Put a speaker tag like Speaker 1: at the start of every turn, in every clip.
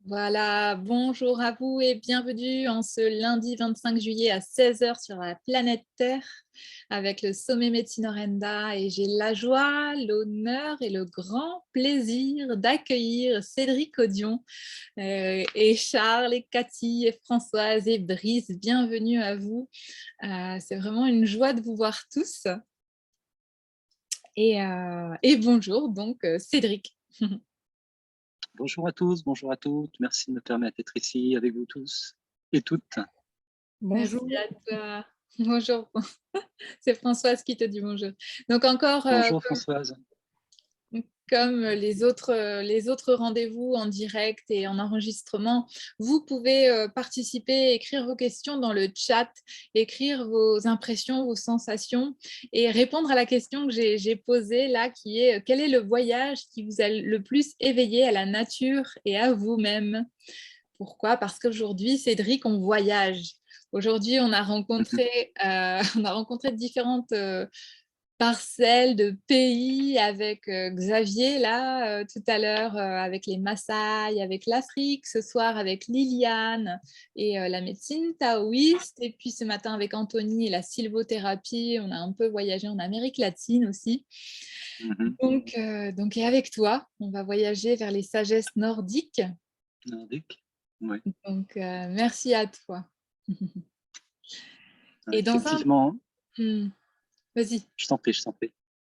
Speaker 1: Voilà, bonjour à vous et bienvenue en ce lundi 25 juillet à 16 h sur la planète Terre avec le sommet Médecine Orenda et j'ai la joie, l'honneur et le grand plaisir d'accueillir Cédric Audion et Charles et Cathy et Françoise et Brice. Bienvenue à vous. C'est vraiment une joie de vous voir tous et bonjour donc Cédric.
Speaker 2: Bonjour à tous, bonjour à toutes. Merci de me permettre d'être ici avec vous tous et toutes.
Speaker 1: Merci
Speaker 3: Bonjour.
Speaker 1: à toi. Bonjour. C'est Françoise qui te dit bonjour. Donc encore,
Speaker 2: Bonjour Françoise.
Speaker 1: comme les autres rendez-vous en direct et en enregistrement, vous pouvez participer, écrire vos questions dans le chat, écrire vos impressions, vos sensations et répondre à la question que j'ai posée là, qui est quel est le voyage qui vous a le plus éveillé à la nature et à vous-même? Pourquoi? Parce qu'aujourd'hui, Cédric, on voyage. Aujourd'hui, on a rencontré différentes parcelles de pays avec Xavier, là, tout à l'heure, avec les Maasai, avec l'Afrique, ce soir avec Liliane et la médecine taoïste. Et puis ce matin avec Anthony et la sylvothérapie, on a un peu voyagé en Amérique latine aussi.
Speaker 2: Mhm.
Speaker 1: Donc, et avec toi, on va voyager vers les sagesses nordiques.
Speaker 2: Nordique. Oui,
Speaker 1: Donc, merci à toi. Et dans un
Speaker 2: effectivement.
Speaker 1: mmh, vas-y.
Speaker 2: Je t'en prie, je t'en prie.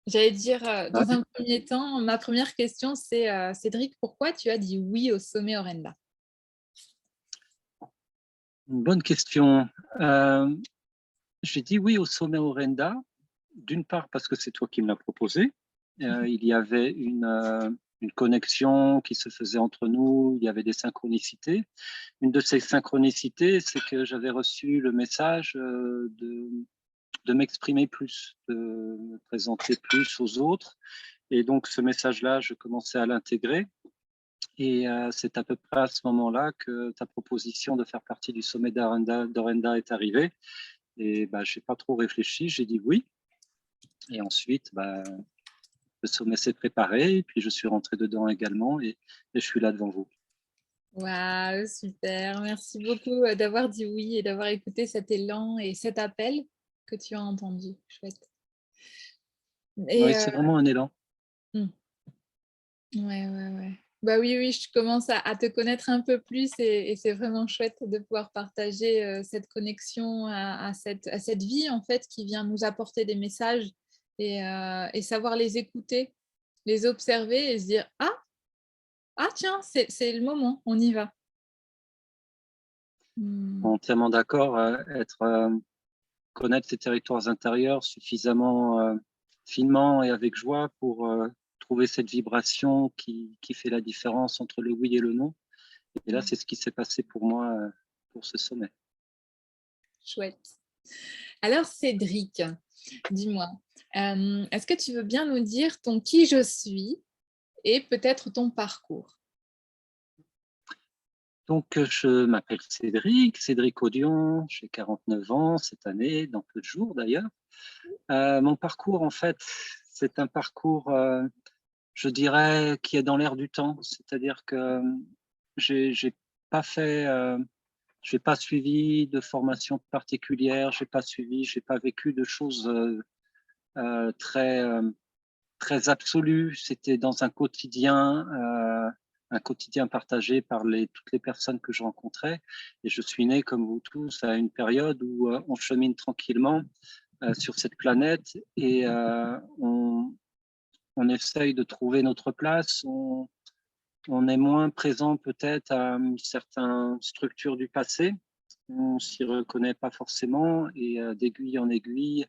Speaker 1: J'allais dire,
Speaker 2: Ouais.
Speaker 1: dans un premier temps, ma première question, c'est, Cédric, pourquoi tu as dit oui au sommet Orenda?
Speaker 2: Une bonne question. J'ai dit oui au sommet Orenda, d'une part parce que c'est toi qui me l'as proposé. Il y avait une connexion qui se faisait entre nous, il y avait des synchronicités. Une de ces synchronicités, c'est que j'avais reçu le message de m'exprimer plus, de me présenter plus aux autres. Et donc, ce message-là, je commençais à l'intégrer. Et c'est à peu près à ce moment-là que ta proposition de faire partie du sommet d'Orenda est arrivée. Et bah, je n'ai pas trop réfléchi, j'ai dit oui. Et ensuite, bah, le sommet s'est préparé, et puis je suis rentré dedans également, et je suis là devant vous.
Speaker 1: Waouh, super. Merci beaucoup, d'avoir dit oui et d'avoir écouté cet élan et cet appel que tu as entendu. Chouette. Et
Speaker 2: Oui, c'est vraiment un élan.
Speaker 1: mmh, ouais, ouais, ouais. Bah, oui, oui, je commence à te connaître un peu plus et c'est vraiment chouette de pouvoir partager, cette connexion à cette vie, en fait, qui vient nous apporter des messages et savoir les écouter, les observer et se dire: «Ah! Ah tiens, c'est le moment, on y va». Mmh.
Speaker 2: Entièrement d'accord. Connaître ses territoires intérieurs suffisamment finement et avec joie pour trouver cette vibration qui fait la différence entre le oui et le non. Et là,
Speaker 1: Ouais,
Speaker 2: c'est ce qui s'est passé pour moi pour ce sommet.
Speaker 1: chouette. Alors Cédric, dis-moi, est-ce que tu veux bien nous dire ton qui je suis et peut-être ton parcours?
Speaker 2: Donc, je m'appelle Cédric, Cédric Audion, j'ai 49 ans cette année, dans peu de jours d'ailleurs. Mon parcours, en fait, c'est un parcours, je dirais, qui est dans l'air du temps. C'est-à-dire que j'ai pas fait, j'ai pas suivi de formation particulière, j'ai pas vécu de choses très, très absolues. C'était dans un quotidien partagé par toutes les personnes que je rencontrais. Et je suis né, comme vous tous, à une période où on chemine tranquillement sur cette planète et on essaye de trouver notre place. On est moins présent peut-être à certaines structures du passé. On s'y reconnaît pas forcément et d'aiguille en aiguille,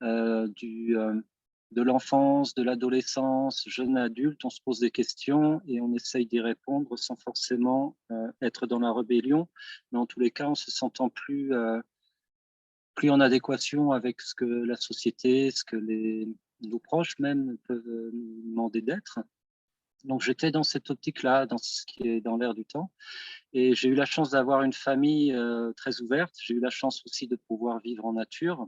Speaker 2: de l'enfance, de l'adolescence, jeune adulte, on se pose des questions et on essaye d'y répondre sans forcément être dans la rébellion. Mais en tous les cas, en se sentant plus en adéquation avec ce que la société, ce que nos proches même peuvent nous demander d'être. Donc j'étais dans cette optique-là, dans ce qui est dans l'air du temps. Et j'ai eu la chance d'avoir une famille très ouverte. J'ai eu la chance aussi de pouvoir vivre en nature.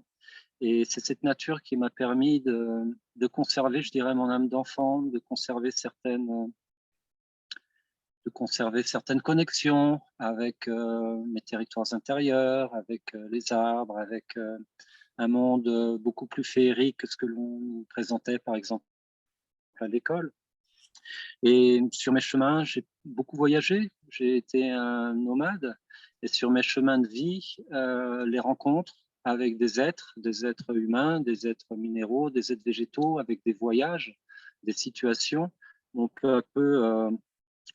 Speaker 2: Et c'est cette nature qui m'a permis de conserver, je dirais, mon âme d'enfant, de conserver de conserver certaines connexions avec mes territoires intérieurs, avec les arbres, avec un monde beaucoup plus féerique que ce que l'on nous présentait, par exemple, à l'école. Et sur mes chemins, j'ai beaucoup voyagé. J'ai été un nomade. Et sur mes chemins de vie, les rencontres avec des êtres humains, des êtres minéraux, des êtres végétaux, avec des voyages, des situations, m'ont peu à peu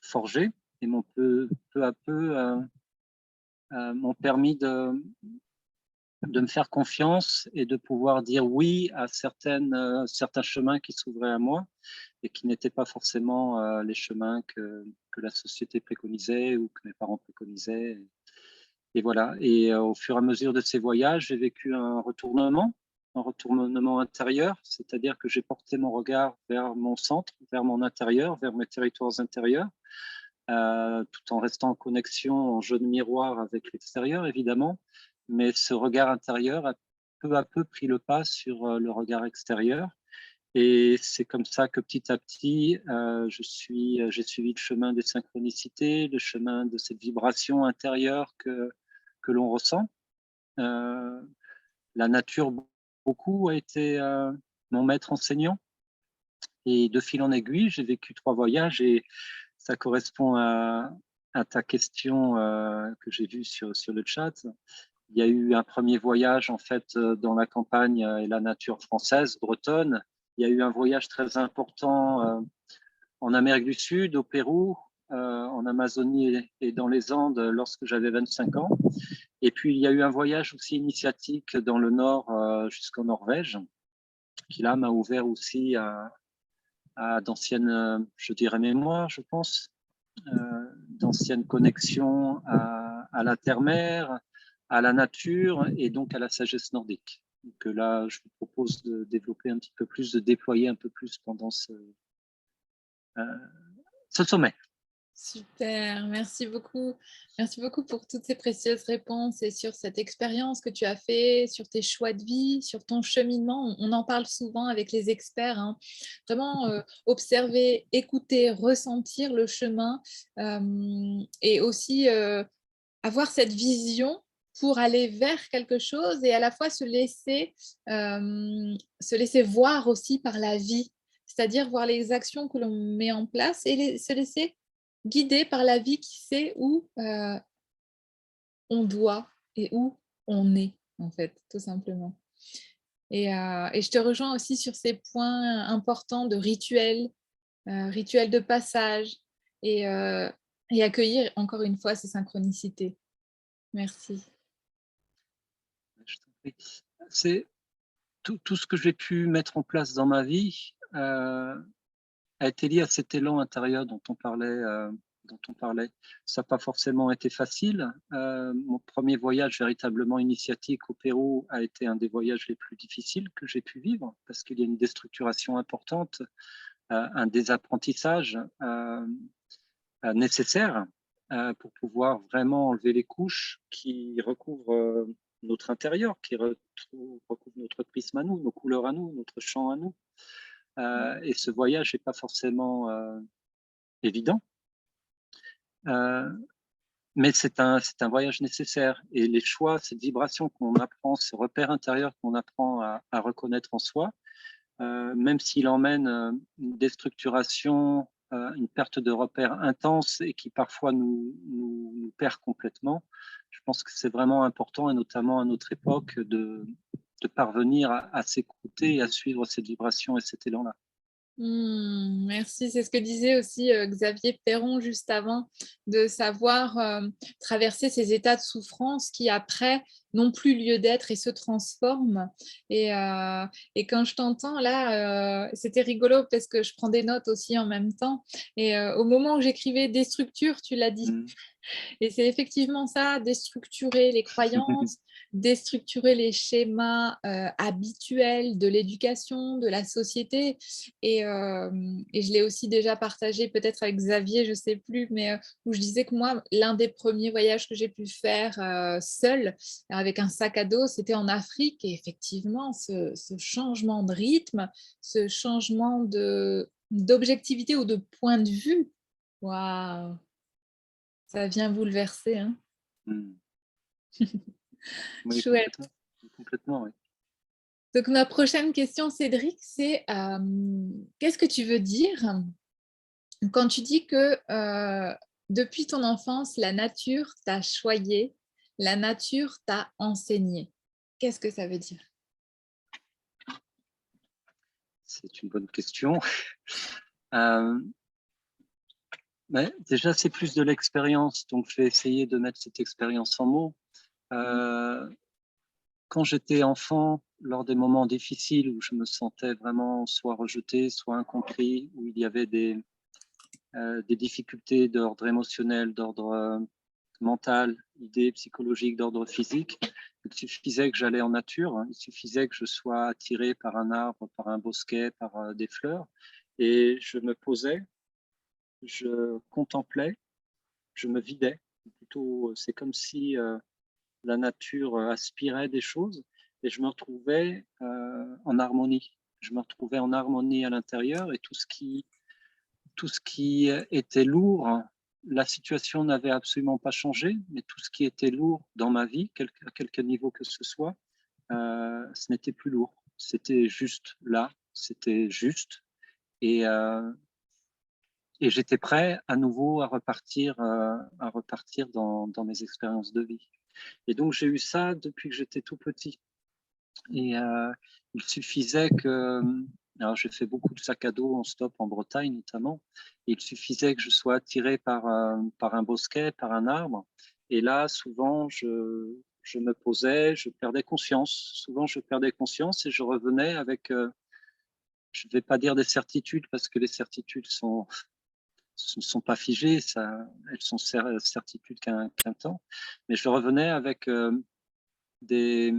Speaker 2: forgé et m'ont peu à peu m'ont permis de me faire confiance et de pouvoir dire oui à certains chemins qui s'ouvraient à moi et qui n'étaient pas forcément les chemins que la société préconisait ou que mes parents préconisaient. Et voilà. Et au fur et à mesure de ces voyages, j'ai vécu un retournement intérieur, c'est-à-dire que j'ai porté mon regard vers mon centre, vers mon intérieur, vers mes territoires intérieurs, tout en restant en connexion, en jeu de miroir avec l'extérieur, évidemment. Mais ce regard intérieur a peu à peu pris le pas sur le regard extérieur. Et c'est comme ça que petit à petit, j'ai suivi le chemin des synchronicités, le chemin de cette vibration intérieure que l'on ressent. La nature, beaucoup, a été mon maître enseignant. Et de fil en aiguille, j'ai vécu 3 voyages et ça correspond à ta question que j'ai vue sur le chat. Il y a eu un premier voyage en fait dans la campagne et la nature française, bretonne. Il y a eu un voyage très important en Amérique du Sud, au Pérou, en Amazonie et dans les Andes lorsque j'avais 25 ans. Et puis il y a eu un voyage aussi initiatique dans le nord jusqu'en Norvège, qui là m'a ouvert aussi à d'anciennes, je dirais mémoires, je pense, d'anciennes connexions à la terre-mère, à la nature et donc à la sagesse nordique. Donc là, je vous propose de développer un petit peu plus, de déployer un peu plus pendant euh, ce sommet.
Speaker 1: Super, merci beaucoup. Merci beaucoup pour toutes ces précieuses réponses et sur cette expérience que tu as fait, sur tes choix de vie, sur ton cheminement. On en parle souvent avec les experts, hein. Vraiment observer, écouter, ressentir le chemin et aussi avoir cette vision pour aller vers quelque chose et à la fois se laisser voir aussi par la vie, c'est-à-dire voir les actions que l'on met en place et se laisser guider par la vie qui sait où on doit et où on est, en fait, tout simplement. Et je te rejoins aussi sur ces points importants de rituels de passage et, euh, et accueillir encore une fois ces synchronicités. Merci.
Speaker 2: Je t'en prie. C'est tout ce que j'ai pu mettre en place dans ma vie a été lié à cet élan intérieur dont on parlait. Ça n'a pas forcément été facile. Mon premier voyage véritablement initiatique au Pérou a été un des voyages les plus difficiles que j'ai pu vivre parce qu'il y a une déstructuration importante, un désapprentissage nécessaire pour pouvoir vraiment enlever les couches qui recouvrent notre intérieur, qui recouvrent notre prisme à nous, nos couleurs à nous, notre champ à nous. Et ce voyage n'est pas forcément évident, mais c'est un voyage nécessaire. Et les choix, cette vibration qu'on apprend, ce repère intérieur qu'on apprend à reconnaître en soi, même s'il emmène une déstructuration, une perte de repères intense et qui parfois nous perd complètement, je pense que c'est vraiment important, et notamment à notre époque, de parvenir à s'écouter et à suivre cette vibration et cet élan-là.
Speaker 1: Merci, c'est ce que disait aussi Xavier Perron juste avant, de savoir traverser ces états de souffrance qui après n'ont plus lieu d'être et se transforment. Et quand je t'entends là, c'était rigolo parce que je prends des notes aussi en même temps. Et au moment où j'écrivais des structures, tu l'as dit.
Speaker 2: Mm.
Speaker 1: Et c'est effectivement ça, déstructurer les croyances, déstructurer les schémas habituels de l'éducation, de la société. Et je l'ai aussi déjà partagé peut-être avec Xavier, je ne sais plus, mais où je disais que moi, l'un des premiers voyages que j'ai pu faire seule, avec un sac à dos, c'était en Afrique. Et effectivement, ce changement de rythme, ce changement d'objectivité ou de point de vue, waouh! Ça vient bouleverser, hein.
Speaker 2: Hmm. Oui,
Speaker 1: Chouette.
Speaker 2: complètement. Complètement, oui.
Speaker 1: Donc ma prochaine question, Cédric, c'est qu'est-ce que tu veux dire quand tu dis que depuis ton enfance, la nature t'a choyé, la nature t'a enseigné? Qu'est-ce que ça veut dire?
Speaker 2: C'est une bonne question. Euh, mais déjà, c'est plus de l'expérience, donc je vais essayer de mettre cette expérience en mots. Quand j'étais enfant, lors des moments difficiles où je me sentais vraiment soit rejeté, soit incompris, où il y avait des difficultés d'ordre émotionnel, d'ordre mental, idées psychologiques, d'ordre physique, il suffisait que j'allais en nature, hein, il suffisait que je sois attiré par un arbre, par un bosquet, par des fleurs, et je me posais, je contemplais, je me vidais. Plutôt, c'est comme si la nature aspirait des choses et je me retrouvais en harmonie. Je me retrouvais en harmonie à l'intérieur et tout ce qui était lourd, la situation n'avait absolument pas changé, mais tout ce qui était lourd dans ma vie, à quelque niveau que ce soit, ce n'était plus lourd. C'était juste là, c'était juste. Et, euh, et j'étais prêt à nouveau à repartir dans mes expériences de vie. Et donc, j'ai eu ça depuis que j'étais tout petit. Et il suffisait que, alors j'ai fait beaucoup de sacs à dos en stop en Bretagne notamment, et il suffisait que je sois attiré par un bosquet, par un arbre, et là souvent je me posais, je perdais conscience, souvent je perdais conscience et je revenais avec, je ne vais pas dire des certitudes parce que les certitudes ne sont pas figées, ça, elles sont certitudes qu'un temps, mais je revenais avec des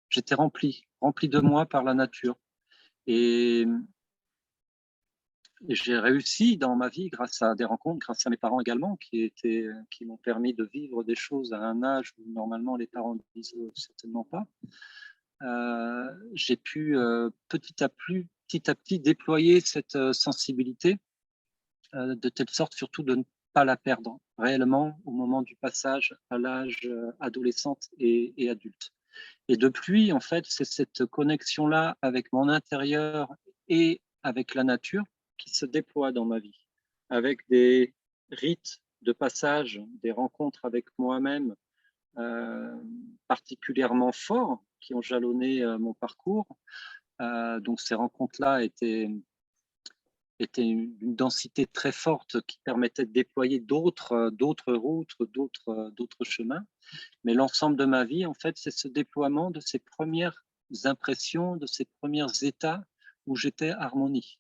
Speaker 2: j'étais rempli de moi par la nature. Et, et j'ai réussi dans ma vie grâce à des rencontres, grâce à mes parents également, qui m'ont permis de vivre des choses à un âge où normalement les parents ne disent certainement pas. J'ai pu petit à petit déployer cette sensibilité de telle sorte surtout de ne pas la perdre réellement au moment du passage à l'âge adolescente et adulte. Et depuis, en fait, c'est cette connexion-là avec mon intérieur et avec la nature qui se déploie dans ma vie, avec des rites de passage, des rencontres avec moi-même particulièrement forts qui ont jalonné mon parcours. Donc ces rencontres-là étaient d'une densité très forte qui permettait de déployer d'autres routes, d'autres chemins. Mais l'ensemble de ma vie, en fait, c'est ce déploiement de ces premières impressions, de ces premiers états où j'étais harmonie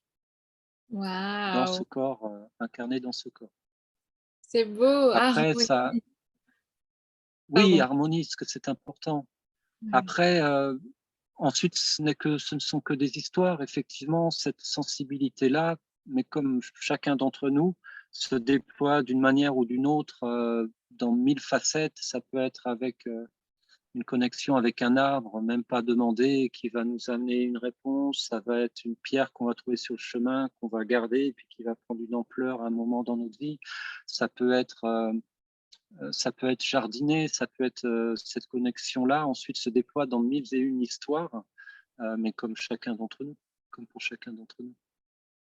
Speaker 2: dans ce
Speaker 1: Waouh,
Speaker 2: corps, incarné dans ce corps.
Speaker 1: c'est beau.
Speaker 2: Après, ça,
Speaker 1: Harmonie.
Speaker 2: oui,
Speaker 1: Pardon.
Speaker 2: harmonie, parce que c'est important.
Speaker 1: Ouais.
Speaker 2: Après, ensuite, ce ne sont que des histoires. Effectivement, cette sensibilité-là, mais comme chacun d'entre nous, se déploie d'une manière ou d'une autre dans mille facettes. Ça peut être avec une connexion avec un arbre, même pas demandé, qui va nous amener une réponse. Ça va être une pierre qu'on va trouver sur le chemin, qu'on va garder, et puis qui va prendre une ampleur à un moment dans notre vie. Ça peut être, ça peut être jardiner, ça peut être cette connexion-là. Ensuite, se déploie dans mille et une histoires, mais comme chacun d'entre nous, comme pour chacun d'entre nous.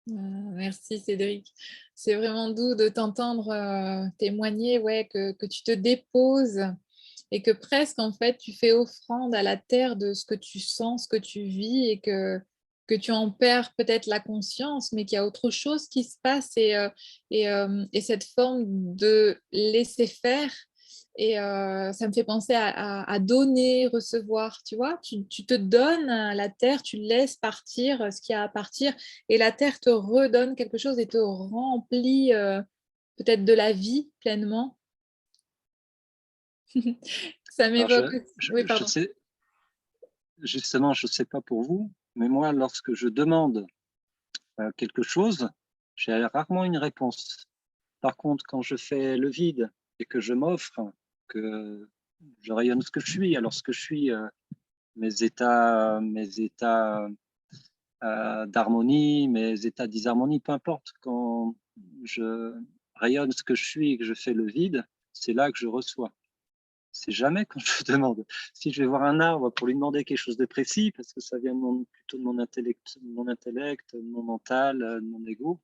Speaker 1: Merci Cédric. C'est vraiment doux de t'entendre témoigner, ouais, que tu te déposes et que presque en fait tu fais offrande à la terre de ce que tu sens, ce que tu vis et que tu en perds peut-être la conscience, mais qu'il y a autre chose qui se passe et cette forme de laisser faire. Et ça me fait penser à donner, recevoir, tu vois, tu te donnes à la terre, tu laisses partir ce qu'il y a à partir et la terre te redonne quelque chose et te remplit peut-être de la vie pleinement. Ça
Speaker 2: Alors,
Speaker 1: m'évoque. Oui,
Speaker 2: je
Speaker 1: pardon.
Speaker 2: sais, justement, je ne sais pas pour vous, mais moi, lorsque je demande quelque chose, j'ai rarement une réponse. Par contre, quand je fais le vide et que je m'offre, que je rayonne ce que je suis, alors ce que je suis, mes états d'harmonie, mes états de disharmonie, peu importe. Quand je rayonne ce que je suis et que je fais le vide, c'est là que je reçois. C'est jamais quand je demande. Si je vais voir un arbre pour lui demander quelque chose de précis, parce que ça vient plutôt de mon intellect, de mon mental, de mon ego,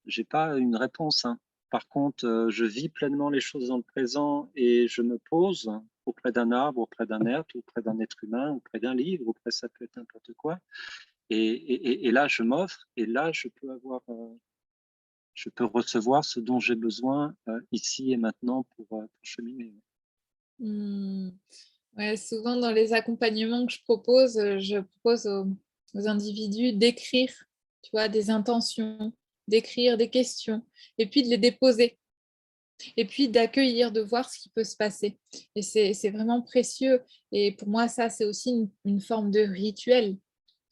Speaker 2: j'ai pas une réponse, hein. Par contre, je vis pleinement les choses dans le présent et je me pose auprès d'un arbre, auprès d'un être, auprès d'un être humain, auprès d'un livre, auprès ça peut être n'importe quoi. Et là, je m'offre et là, je peux recevoir ce dont j'ai besoin ici et maintenant pour cheminer.
Speaker 1: Ouais, souvent dans les accompagnements que je propose aux individus d'écrire, tu vois, des intentions, d'écrire des questions, et puis de les déposer, et puis d'accueillir, de voir ce qui peut se passer. Et c'est vraiment précieux. Et pour moi, ça, c'est aussi une forme de rituel.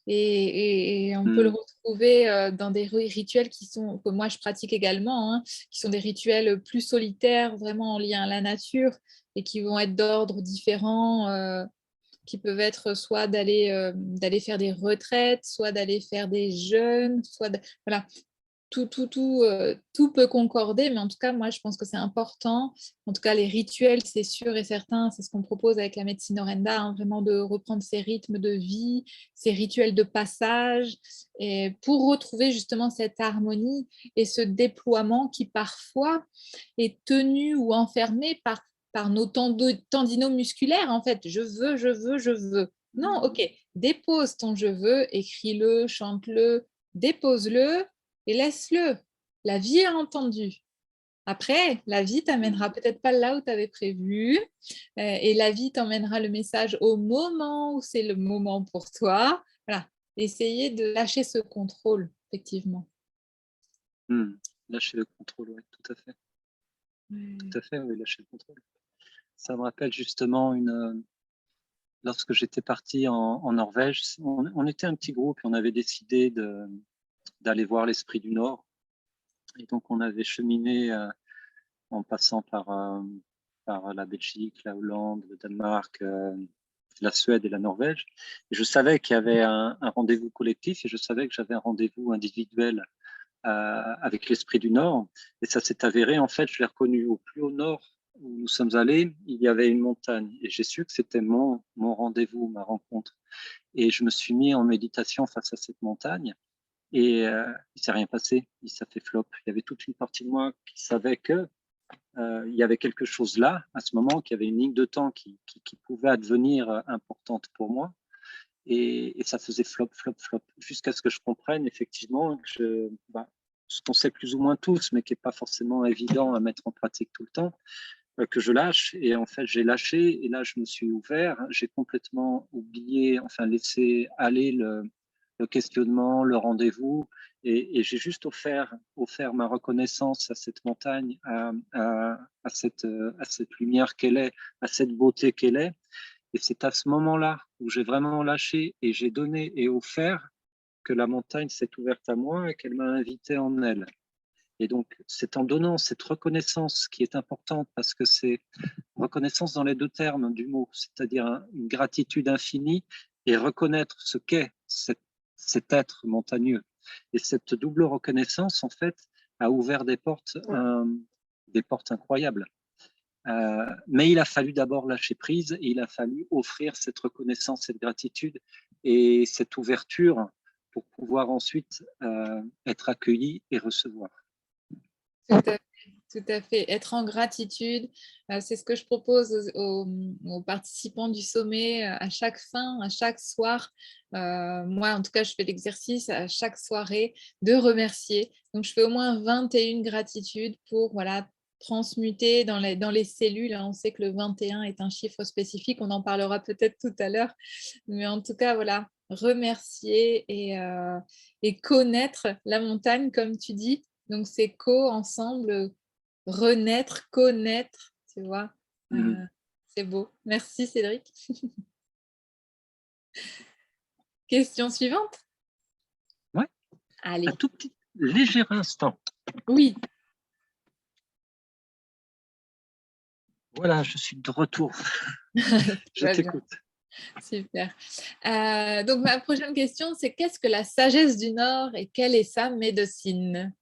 Speaker 1: Et on peut le retrouver dans des rituels que moi je pratique également, hein, qui sont des rituels plus solitaires, vraiment en lien à la nature et qui vont être d'ordre différent, qui peuvent être soit d'aller faire des retraites, soit d'aller faire des jeûnes, voilà, tout peut concorder, mais en tout cas, moi, je pense que c'est important. En tout cas, les rituels, c'est sûr et certain, c'est ce qu'on propose avec la médecine Orenda, hein, vraiment de reprendre ces rythmes de vie, ces rituels de passage, et pour retrouver justement cette harmonie et ce déploiement qui parfois est tenu ou enfermé par nos tendinaux musculaires, en fait. Je veux, je veux, je veux. Non, ok, dépose ton je veux, écris-le, chante-le, dépose-le, et laisse-le. La vie a entendu. Après, la vie t'amènera peut-être pas là où tu avais prévu, et la vie t'emmènera le message au moment où c'est le moment pour toi. Voilà. Essayez de lâcher ce contrôle, effectivement.
Speaker 2: Lâcher le contrôle, oui, tout à fait. Tout à fait, oui, lâcher le contrôle. Ça me rappelle justement lorsque j'étais parti en Norvège, on était un petit groupe et on avait décidé d'aller voir l'Esprit du Nord. Et donc, on avait cheminé en passant par la Belgique, la Hollande, le Danemark, la Suède et la Norvège. Et je savais qu'il y avait un rendez-vous collectif et je savais que j'avais un rendez-vous individuel avec l'Esprit du Nord. Et ça s'est avéré, en fait, je l'ai reconnu au plus haut nord où nous sommes allés, il y avait une montagne. Et j'ai su que c'était mon rendez-vous, ma rencontre. Et je me suis mis en méditation face à cette montagne. Et il ne s'est rien passé, ça fait flop. Il y avait toute une partie de moi qui savait que il y avait quelque chose là, à ce moment, qu'il y avait une ligne de temps qui pouvait advenir importante pour moi. Et ça faisait flop, flop, flop, jusqu'à ce que je comprenne effectivement que ce qu'on sait plus ou moins tous, mais qui n'est pas forcément évident à mettre en pratique tout le temps, que je lâche. Et en fait, j'ai lâché, et là, je me suis ouvert. J'ai complètement oublié, enfin, laissé aller le questionnement, le rendez-vous, et j'ai juste offert ma reconnaissance à cette montagne, à cette lumière qu'elle est, à cette beauté qu'elle est. Et c'est à ce moment-là où j'ai vraiment lâché et j'ai donné et offert que la montagne s'est ouverte à moi et qu'elle m'a invité en elle. Et donc, c'est en donnant cette reconnaissance qui est importante parce que c'est reconnaissance dans les deux termes du mot, c'est-à-dire une gratitude infinie et reconnaître ce qu'est cet être montagneux. Et cette double reconnaissance, en fait, a ouvert des portes incroyables. Mais il a fallu d'abord lâcher prise et il a fallu offrir cette reconnaissance, cette gratitude et cette ouverture pour pouvoir ensuite être accueilli et recevoir.
Speaker 1: Tout à fait. Être en gratitude, c'est ce que je propose aux participants du sommet à chaque fin, à chaque soir. Moi, en tout cas, je fais l'exercice à chaque soirée de remercier. Donc, je fais au moins 21 gratitudes pour transmuter dans les cellules. On sait que le 21 est un chiffre spécifique. On en parlera peut-être tout à l'heure. Mais en tout cas, voilà, remercier et connaître la montagne, comme tu dis. Donc, c'est ensemble, renaître, connaître, tu vois. C'est beau. Merci, Cédric. Question suivante.
Speaker 2: Oui.
Speaker 1: Allez.
Speaker 2: Un tout petit, léger instant.
Speaker 1: Oui.
Speaker 2: Voilà, je suis de retour. Je t'écoute.
Speaker 1: Super. Donc, ma prochaine question, c'est qu'est-ce que la sagesse du Nord et quelle est sa médecine?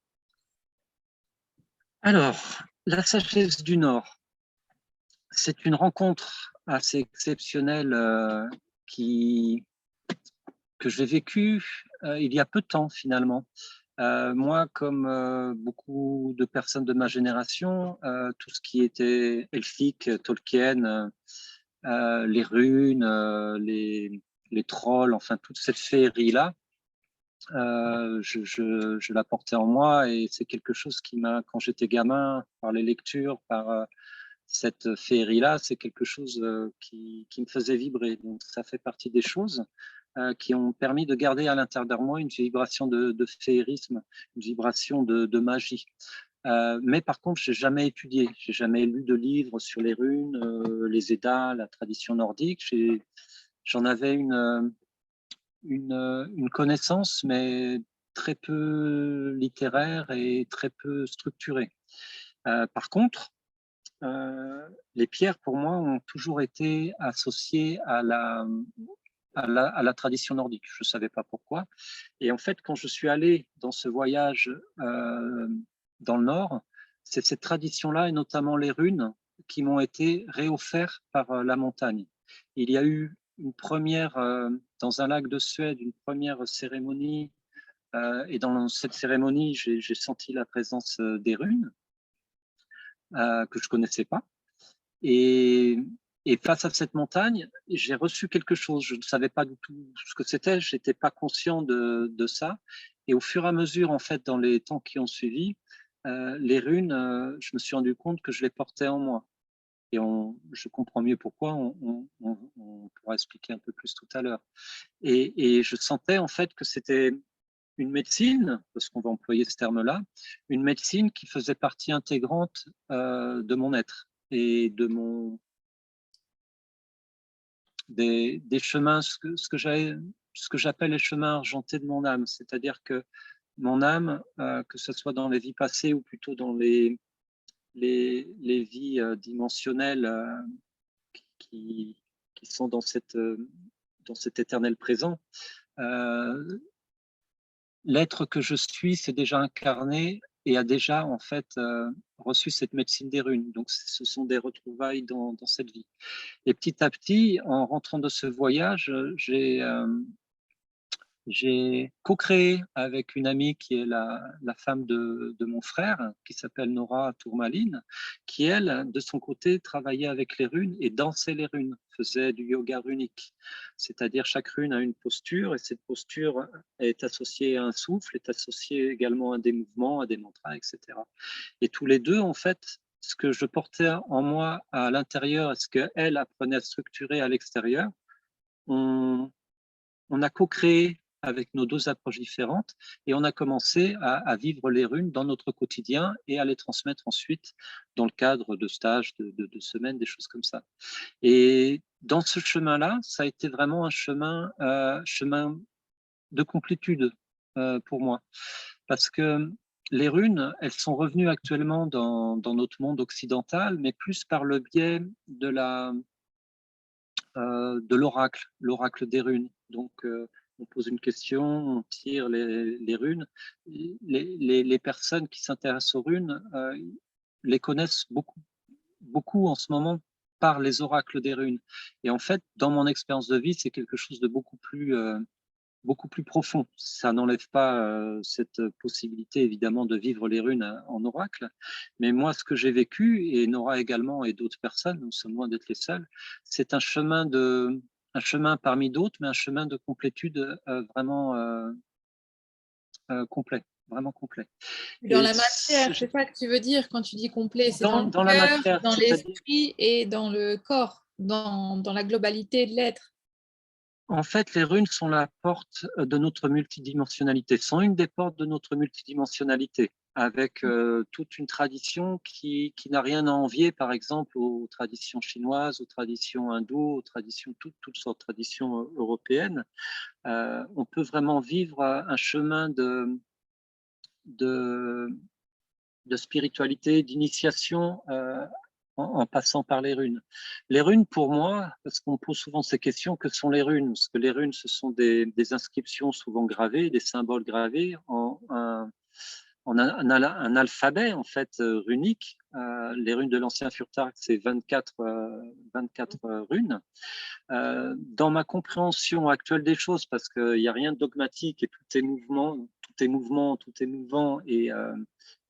Speaker 2: Alors, la sagesse du Nord, c'est une rencontre assez exceptionnelle que j'ai vécue il y a peu de temps finalement. Moi, comme beaucoup de personnes de ma génération, tout ce qui était elfique, Tolkien, les runes, les trolls, enfin toute cette féerie-là, je la portais en moi et c'est quelque chose qui m'a, quand j'étais gamin, par les lectures, par cette féerie-là, c'est quelque chose qui me faisait vibrer. Donc ça fait partie des choses qui ont permis de garder à l'intérieur de moi une vibration de féerisme, une vibration de magie. Mais par contre, j'ai jamais étudié, j'ai jamais lu de livres sur les runes, les Eddas, la tradition nordique. J'en avais une connaissance, mais très peu littéraire et très peu structurée. Par contre, les pierres, pour moi, ont toujours été associées à la tradition nordique. Je ne savais pas pourquoi. Et en fait, quand je suis allé dans ce voyage dans le Nord, c'est cette tradition-là, et notamment les runes, qui m'ont été réoffertes par la montagne. Il y a eu une première, dans un lac de Suède, une première cérémonie, et dans cette cérémonie, j'ai senti la présence des runes que je ne connaissais pas. Et, et face à cette montagne, j'ai reçu quelque chose. Je ne savais pas du tout ce que c'était, je n'étais pas conscient de ça. Et au fur et à mesure, en fait, dans les temps qui ont suivi, les runes, je me suis rendu compte que je les portais en moi. Et je comprends mieux pourquoi, on pourra expliquer un peu plus tout à l'heure. Et je sentais en fait que c'était une médecine, parce qu'on va employer ce terme-là, une médecine qui faisait partie intégrante de mon être et des chemins, ce que j'appelle les chemins argentés de mon âme. C'est-à-dire que mon âme, que ce soit dans les vies passées ou plutôt dans les vies dimensionnelles qui, qui sont dans cet éternel présent, l'être que je suis s'est déjà incarné et a déjà en fait reçu cette médecine des runes. Donc ce sont des retrouvailles dans cette vie. Et petit à petit, en rentrant de ce voyage, j'ai co-créé avec une amie qui est la femme de mon frère, qui s'appelle Nora Tourmaline, qui, elle, de son côté, travaillait avec les runes et dansait les runes, faisait du yoga runique. C'est-à-dire chaque rune a une posture et cette posture est associée à un souffle, est associée également à des mouvements, à des mantras, etc. Et tous les deux, en fait, ce que je portais en moi à l'intérieur et ce qu'elle apprenait à structurer à l'extérieur, on, on a co-créé avec nos deux approches différentes et on a commencé à vivre les runes dans notre quotidien et à les transmettre ensuite dans le cadre de stages, de semaines, des choses comme ça. Et dans ce chemin-là, ça a été vraiment un chemin de complétude pour moi. Parce que les runes, elles sont revenues actuellement dans notre monde occidental, mais plus par le biais de l'oracle des runes. Donc, on pose une question, on tire les runes. Les personnes qui s'intéressent aux runes les connaissent beaucoup en ce moment par les oracles des runes. Et en fait, dans mon expérience de vie, c'est quelque chose de beaucoup plus profond. Ça n'enlève pas cette possibilité, évidemment, de vivre les runes en oracle. Mais moi, ce que j'ai vécu, et Nora également, et d'autres personnes, nous sommes loin d'être les seuls, c'est un chemin parmi d'autres, mais un chemin de complétude vraiment complet, vraiment complet.
Speaker 1: Dans
Speaker 2: Et
Speaker 1: la matière, c'est ça que tu veux dire quand tu dis complet, c'est dans le
Speaker 2: dans la
Speaker 1: cœur,
Speaker 2: matière,
Speaker 1: dans
Speaker 2: c'est-à-dire,
Speaker 1: l'esprit et dans le corps, dans la globalité de l'être.
Speaker 2: en fait, les runes sont la porte de notre multidimensionnalité, sont une des portes de notre multidimensionnalité, avec toute une tradition qui n'a rien à envier, par exemple, aux traditions chinoises, aux traditions hindoues, aux traditions, toutes sortes de traditions européennes. On peut vraiment vivre un chemin de, de spiritualité, d'initiation en passant par les runes. Les runes, pour moi, parce qu'on pose souvent ces questions, que sont les runes? Parce que les runes, ce sont des inscriptions souvent gravées, des symboles gravés un alphabet en fait runique. Les runes de l'ancien Furtark, c'est 24 runes. Dans ma compréhension actuelle des choses, parce qu'il n'y a rien de dogmatique et tout est mouvement, tout est mouvant, et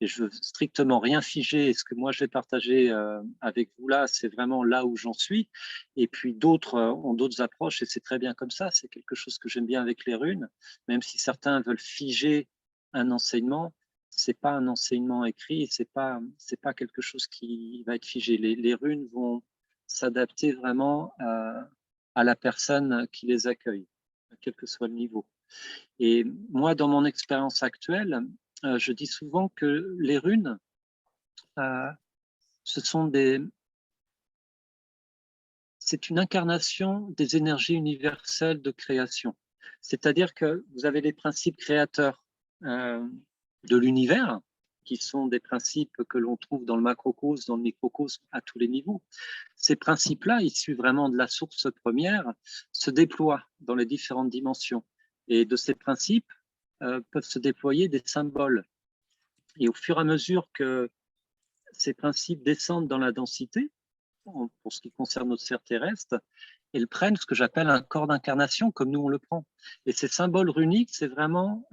Speaker 2: je veux strictement rien figer. Et ce que moi je vais partager avec vous là, c'est vraiment là où j'en suis. Et puis d'autres ont d'autres approches, et c'est très bien comme ça. C'est quelque chose que j'aime bien avec les runes, même si certains veulent figer un enseignement. C'est pas un enseignement écrit, c'est pas quelque chose qui va être figé. Les runes vont s'adapter vraiment à la personne qui les accueille, quel que soit le niveau. Et moi, dans mon expérience actuelle, je dis souvent que les runes, c'est une incarnation des énergies universelles de création. C'est-à-dire que vous avez les principes créateurs de l'univers, qui sont des principes que l'on trouve dans le macrocosme, dans le microcosme, à tous les niveaux. Ces principes-là, issus vraiment de la source première, se déploient dans les différentes dimensions. Et de ces principes peuvent se déployer des symboles. Et au fur et à mesure que ces principes descendent dans la densité, pour ce qui concerne notre sphère terrestre, ils prennent ce que j'appelle un corps d'incarnation, comme nous on le prend. Et ces symboles runiques, c'est vraiment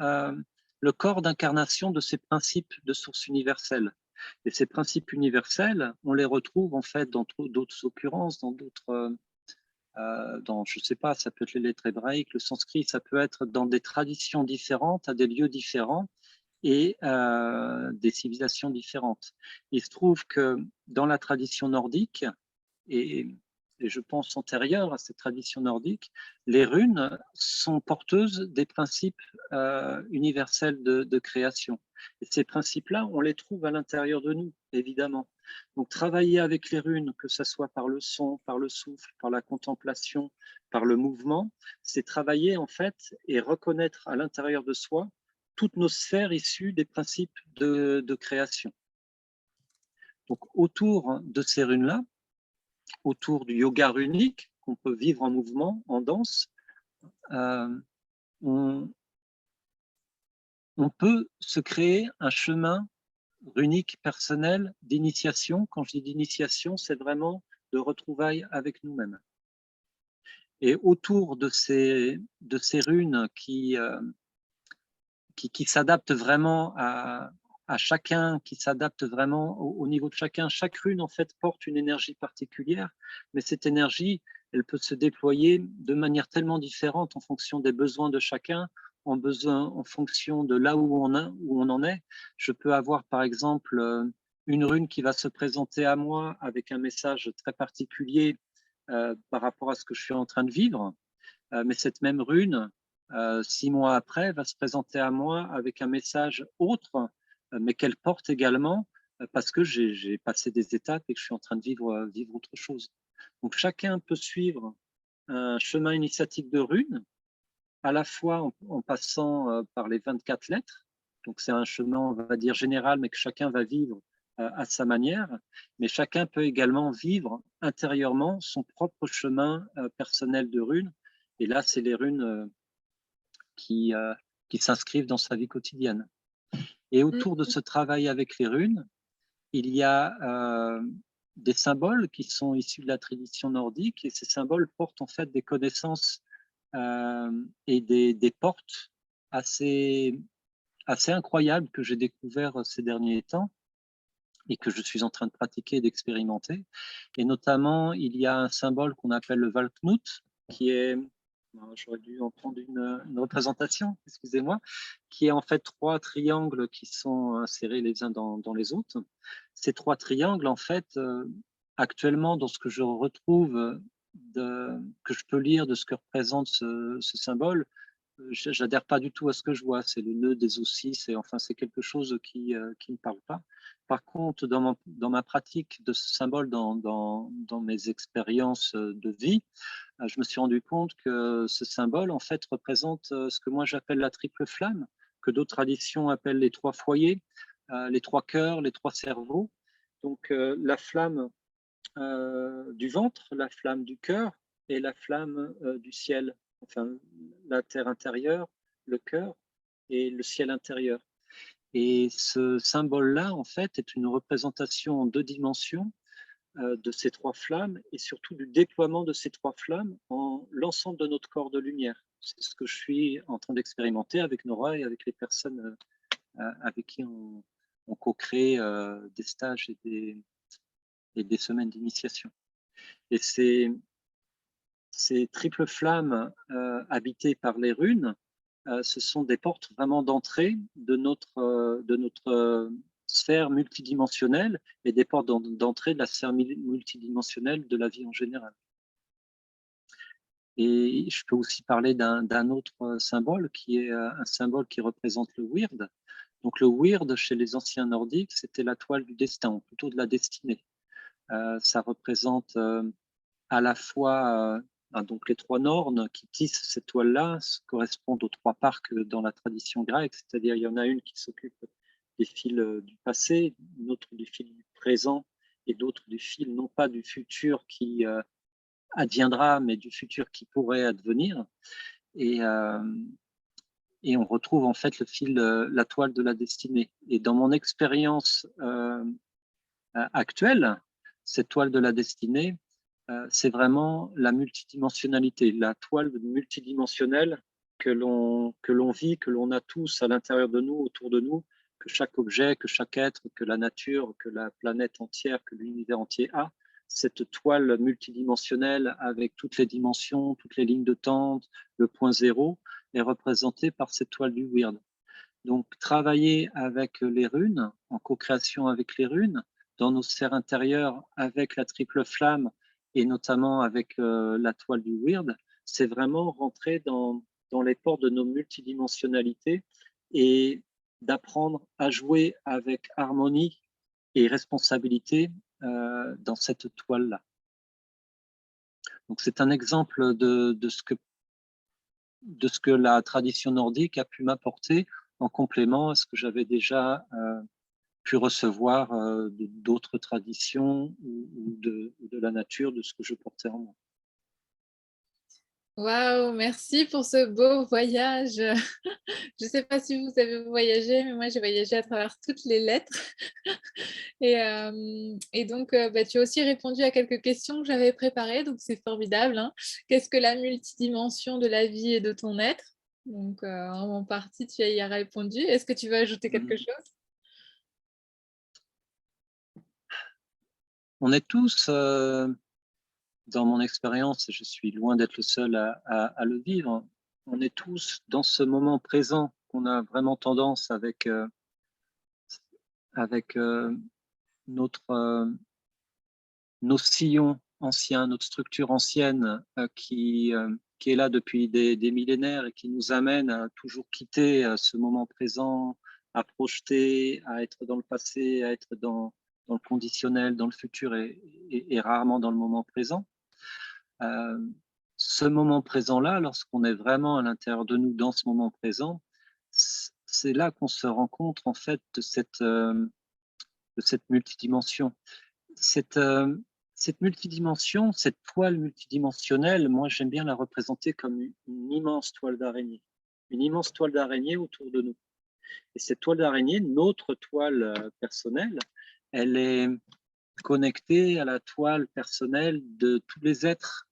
Speaker 2: le corps d'incarnation de ces principes de source universelle. Et ces principes universels, on les retrouve en fait dans d'autres occurrences, dans d'autres, je ne sais pas, ça peut être les lettres hébraïques, le sanskrit, ça peut être dans des traditions différentes, à des lieux différents et des civilisations différentes. Il se trouve que dans la tradition nordique, et je pense antérieure à cette tradition nordique, les runes sont porteuses des principes universels de création. Et ces principes-là, on les trouve à l'intérieur de nous, évidemment. Donc, travailler avec les runes, que ce soit par le son, par le souffle, par la contemplation, par le mouvement, c'est travailler en fait et reconnaître à l'intérieur de soi toutes nos sphères issues des principes de création. Donc, autour de ces runes-là, autour du yoga runique qu'on peut vivre en mouvement, en danse, on peut se créer un chemin runique personnel d'initiation. Quand je dis d'initiation, c'est vraiment de retrouvailles avec nous-mêmes. Et autour de ces runes qui s'adaptent vraiment à chacun, qui s'adaptent vraiment au niveau de chacun. Chaque rune, en fait, porte une énergie particulière, mais cette énergie, elle peut se déployer de manière tellement différente en fonction des besoins de chacun, en fonction de là où on en est. Je peux avoir, par exemple, une rune qui va se présenter à moi avec un message très particulier par rapport à ce que je suis en train de vivre, mais cette même rune, 6 mois après, va se présenter à moi avec un message autre, mais qu'elle porte également parce que j'ai passé des étapes et que je suis en train de vivre autre chose. Donc chacun peut suivre un chemin initiatique de runes, à la fois en passant par les 24 lettres. Donc c'est un chemin, on va dire, général, mais que chacun va vivre à sa manière. Mais chacun peut également vivre intérieurement son propre chemin personnel de runes. Et là, c'est les runes qui s'inscrivent dans sa vie quotidienne. Et autour de ce travail avec les runes, il y a des symboles qui sont issus de la tradition nordique, et ces symboles portent en fait des connaissances et des portes assez incroyables que j'ai découvert ces derniers temps et que je suis en train de pratiquer et d'expérimenter. Et notamment, il y a un symbole qu'on appelle le Valknut, qui est, j'aurais dû en prendre une représentation, excusez-moi, qui est en fait 3 triangles qui sont insérés les uns dans les autres. Ces 3 triangles, en fait, actuellement, dans ce que je retrouve, que je peux lire de ce que représente ce symbole, j'adhère pas du tout à ce que je vois. C'est le nœud des ossis, c'est quelque chose qui me parle pas. Par contre, dans ma pratique de ce symbole, dans mes expériences de vie, je me suis rendu compte que ce symbole, en fait, représente ce que moi j'appelle la triple flamme, que d'autres traditions appellent les 3 foyers, les 3 cœurs, les 3 cerveaux. Donc, la flamme du ventre, la flamme du cœur et la flamme du ciel, enfin la terre intérieure, le cœur et le ciel intérieur. Et ce symbole-là, en fait, est une représentation en 2 dimensions de ces 3 flammes et surtout du déploiement de ces 3 flammes en l'ensemble de notre corps de lumière. C'est ce que je suis en train d'expérimenter avec Nora et avec les personnes avec qui on co-crée des stages et des semaines d'initiation. Et ces triples flammes habitées par les runes, ce sont des portes vraiment d'entrée de notre sphère multidimensionnelle et des portes d'entrée de la sphère multidimensionnelle de la vie en général. Et je peux aussi parler d'un autre symbole qui est un symbole qui représente le Wyrd. Donc le Wyrd, chez les anciens nordiques, c'était la toile du destin, ou plutôt de la destinée. Ça représente à la fois donc les 3 nornes qui tissent cette toile-là correspondent aux 3 parcs dans la tradition grecque, c'est-à-dire il y en a une qui s'occupe des fils du passé, une autre du fil du présent et d'autres du fil non pas du futur qui adviendra, mais du futur qui pourrait advenir. Et on retrouve en fait le fil, la toile de la destinée. Et dans mon expérience actuelle, cette toile de la destinée, c'est vraiment la multidimensionnalité, la toile multidimensionnelle que l'on vit, que l'on a tous à l'intérieur de nous, autour de nous, que chaque objet, que chaque être, que la nature, que la planète entière, que l'univers entier a. Cette toile multidimensionnelle avec toutes les dimensions, toutes les lignes de temps, le point zéro, est représentée par cette toile du Wyrd. Donc, travailler avec les runes, en co-création avec les runes, dans nos sphères intérieures, avec la triple flamme et notamment avec la toile du Wyrd, c'est vraiment rentrer dans les portes de nos multidimensionnalités et d'apprendre à jouer avec harmonie et responsabilité dans cette toile-là. Donc, c'est un exemple de ce que la tradition nordique a pu m'apporter en complément à ce que j'avais déjà pu recevoir d'autres traditions ou de la nature, de ce que je portais en moi.
Speaker 1: Waouh, merci pour ce beau voyage. Je ne sais pas si vous avez voyagé, mais moi j'ai voyagé à travers toutes les lettres. Et donc, tu as aussi répondu à quelques questions que j'avais préparées, donc c'est formidable, hein. Qu'est-ce que la multidimension de la vie et de ton être? Donc, en partie, tu y as répondu. Est-ce que tu veux ajouter quelque chose?
Speaker 2: On est tous, dans mon expérience, et je suis loin d'être le seul à le vivre, on est tous dans ce moment présent qu'on a vraiment tendance avec notre nos sillons anciens, notre structure ancienne qui est là depuis des millénaires et qui nous amène à toujours quitter ce moment présent, à projeter, à être dans le passé, à être dans le conditionnel, dans le futur et rarement dans le moment présent. Ce moment présent-là, lorsqu'on est vraiment à l'intérieur de nous dans ce moment présent, c'est là qu'on se rend compte en fait de cette multidimension. Cette, cette multidimension, cette toile multidimensionnelle, moi j'aime bien la représenter comme une immense toile d'araignée. Une immense toile d'araignée autour de nous. Et cette toile d'araignée, notre toile personnelle, elle est connectée à la toile personnelle de tous les êtres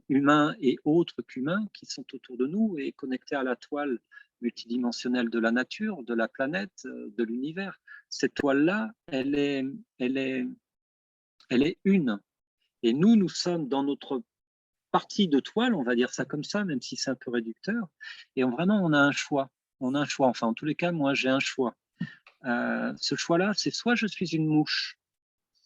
Speaker 2: humains et autres qu'humains qui sont autour de nous et connectée à la toile multidimensionnelle de la nature, de la planète, de l'univers. Cette toile-là, elle est une. Et nous sommes dans notre partie de toile, on va dire ça comme ça, même si c'est un peu réducteur. Et vraiment, on a un choix. On a un choix. Enfin, en tous les cas, moi, j'ai un choix. Ce choix-là, c'est soit je suis une mouche,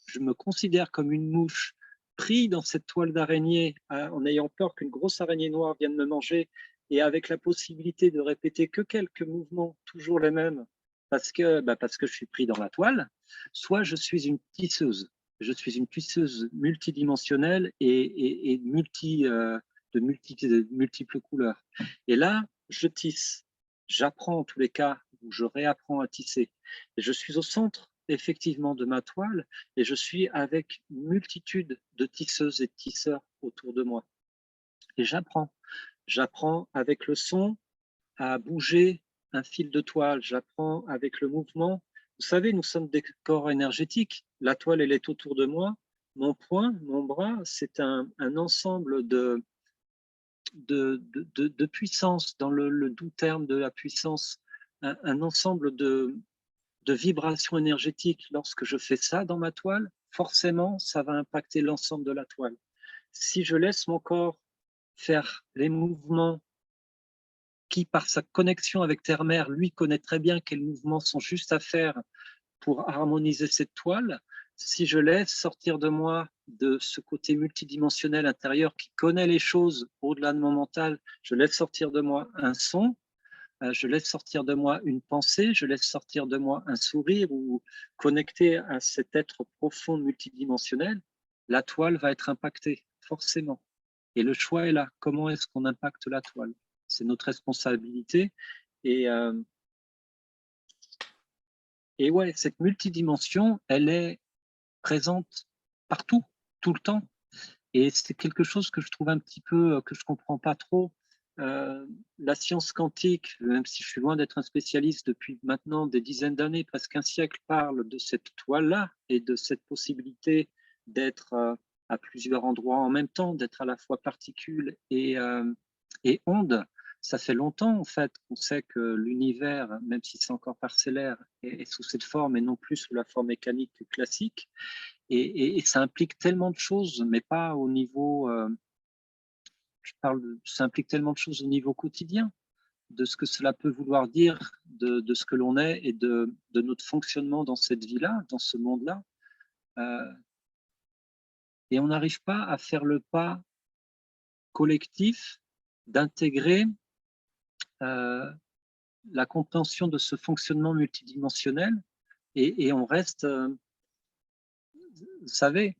Speaker 2: je me considère comme une mouche pris dans cette toile d'araignée en ayant peur qu'une grosse araignée noire vienne me manger et avec la possibilité de répéter que quelques mouvements, toujours les mêmes, parce que je suis pris dans la toile, soit je suis une tisseuse. Je suis une tisseuse multidimensionnelle et de multiples couleurs. Et là, je tisse. J'apprends en tous les cas, ou je réapprends à tisser. Et je suis au centre, effectivement, de ma toile et je suis avec une multitude de tisseuses et de tisseurs autour de moi. Et j'apprends avec le son à bouger un fil de toile, j'apprends avec le mouvement. Vous savez, nous sommes des corps énergétiques. La toile, elle est autour de moi. Mon poing, mon bras, c'est un ensemble de puissance, dans le doux terme de la puissance, un ensemble de vibrations énergétiques. Lorsque je fais ça dans ma toile, forcément, ça va impacter l'ensemble de la toile. Si je laisse mon corps faire les mouvements qui, par sa connexion avec Terre-Mère, lui connaît très bien quels mouvements sont juste à faire pour harmoniser cette toile, si je laisse sortir de moi, de ce côté multidimensionnel intérieur qui connaît les choses au-delà de mon mental, je laisse sortir de moi un son, je laisse sortir de moi une pensée, je laisse sortir de moi un sourire ou connecter à cet être profond multidimensionnel, la toile va être impactée, forcément. Et le choix est là. Comment est-ce qu'on impacte la toile? C'est notre responsabilité. Et ouais, cette multidimension, elle est présente partout, tout le temps. Et c'est quelque chose que je trouve un petit peu, que je ne comprends pas trop. La science quantique, même si je suis loin d'être un spécialiste depuis maintenant des dizaines d'années, presque un siècle, parle de cette toile-là et de cette possibilité d'être à plusieurs endroits en même temps, d'être à la fois particule et onde. Ça fait longtemps en fait qu'on sait que l'univers, même si c'est encore parcellaire, est sous cette forme et non plus sous la forme mécanique classique. Et ça implique tellement de choses, mais pas au niveau, ça implique tellement de choses au niveau quotidien, de ce que cela peut vouloir dire, de ce que l'on est et de notre fonctionnement dans cette vie-là, dans ce monde-là. Et on n'arrive pas à faire le pas collectif d'intégrer la compréhension de ce fonctionnement multidimensionnel et on reste, vous savez,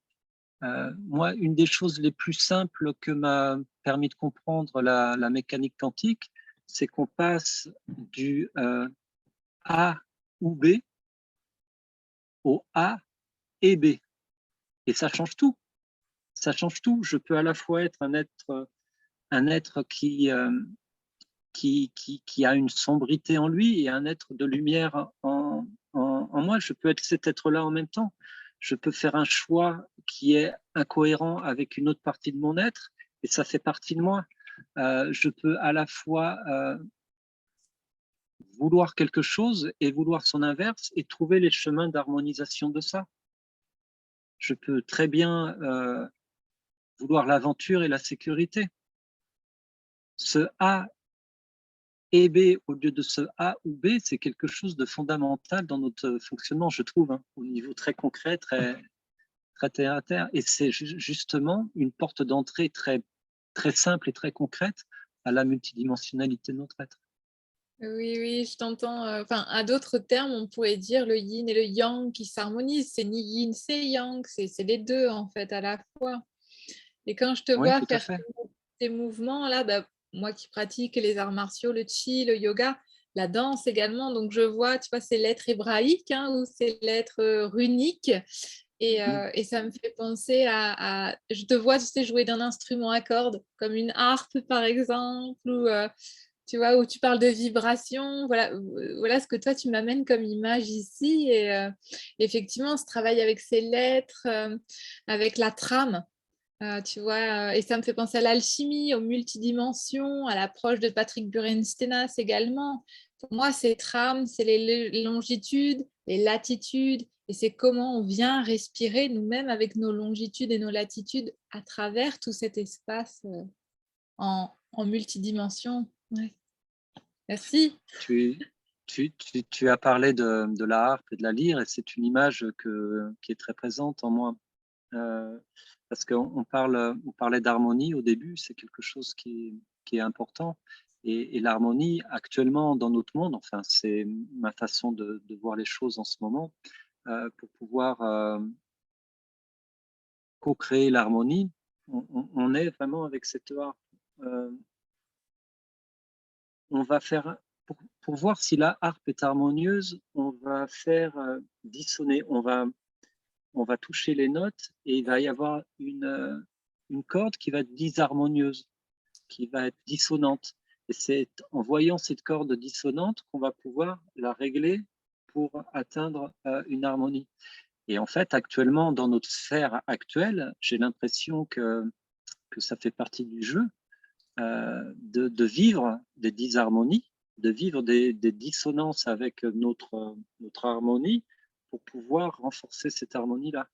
Speaker 2: moi, une des choses les plus simples que m'a permis de comprendre la mécanique quantique, c'est qu'on passe du A ou B au A et B. Et ça change tout. Ça change tout. Je peux à la fois être un être qui a une sombrité en lui et un être de lumière en moi. Je peux être cet être-là en même temps. Je peux faire un choix qui est incohérent avec une autre partie de mon être et ça fait partie de moi. Je peux à la fois vouloir quelque chose et vouloir son inverse et trouver les chemins d'harmonisation de ça. Je peux très bien vouloir l'aventure et la sécurité. Ce A et B au lieu de ce A ou B, c'est quelque chose de fondamental dans notre fonctionnement, je trouve, hein, au niveau très concret, très terre à terre. Et c'est justement une porte d'entrée très simple et très concrète à la multidimensionnalité de notre être.
Speaker 1: Oui, oui, je t'entends. Enfin, à d'autres termes, on pourrait dire le yin et le yang qui s'harmonisent. C'est ni yin, c'est yang. C'est les deux, en fait, à la fois. Et quand je te
Speaker 2: Oui,
Speaker 1: vois
Speaker 2: tout à
Speaker 1: faire
Speaker 2: fait.
Speaker 1: ces mouvements-là, bah, moi qui pratique les arts martiaux, le chi, le yoga, la danse également, donc je vois, tu vois, ces lettres hébraïques hein, ou ces lettres runiques. Et ça me fait penser je te vois, tu sais, jouer d'un instrument à cordes, comme une harpe par exemple, ou tu vois, où tu parles de vibration. Voilà, voilà ce que toi tu m'amènes comme image ici. Et effectivement, ce travail avec ces lettres, avec la trame. Tu vois, et ça me fait penser à l'alchimie, aux multidimensions, à l'approche de Patrick Burenstenas également. Pour moi, ces trames, c'est les longitudes, les latitudes, et c'est comment on vient respirer nous-mêmes avec nos longitudes et nos latitudes à travers tout cet espace en multidimension. Ouais. Merci.
Speaker 2: Tu as parlé de la harpe et de la lyre, et c'est une image qui est très présente en moi. Parce qu'on parlait d'harmonie au début, c'est quelque chose qui est important. Et l'harmonie, actuellement, dans notre monde, enfin, c'est ma façon de voir les choses en ce moment, pour pouvoir co-créer l'harmonie, on est vraiment avec cette harpe. On va faire, pour voir si la harpe est harmonieuse, on va faire dissonner, on va toucher les notes et il va y avoir une corde qui va être disharmonieuse, qui va être dissonante. Et c'est en voyant cette corde dissonante qu'on va pouvoir la régler pour atteindre une harmonie. Et en fait, actuellement, dans notre sphère actuelle, j'ai l'impression que ça fait partie du jeu, de vivre des disharmonies, de vivre des dissonances avec notre harmonie pour pouvoir renforcer cette harmonie-là.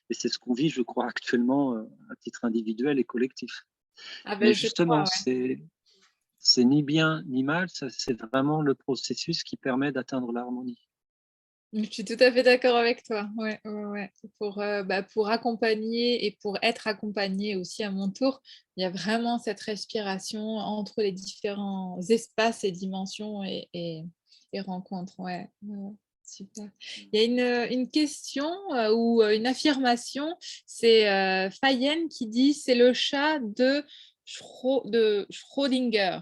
Speaker 2: Et c'est ce qu'on vit, je crois, actuellement à titre individuel et collectif.
Speaker 1: Ah
Speaker 2: Mais
Speaker 1: ben, je
Speaker 2: justement,
Speaker 1: crois, ouais.
Speaker 2: c'est ni bien ni mal, c'est vraiment le processus qui permet d'atteindre l'harmonie.
Speaker 1: Je suis tout à fait d'accord avec toi. Ouais, ouais, ouais. Pour accompagner et pour être accompagné aussi à mon tour, il y a vraiment cette respiration entre les différents espaces et dimensions et rencontres. Ouais, ouais, ouais. Super. Il y a une question ou une affirmation, c'est Fayen qui dit c'est le chat de Schrödinger.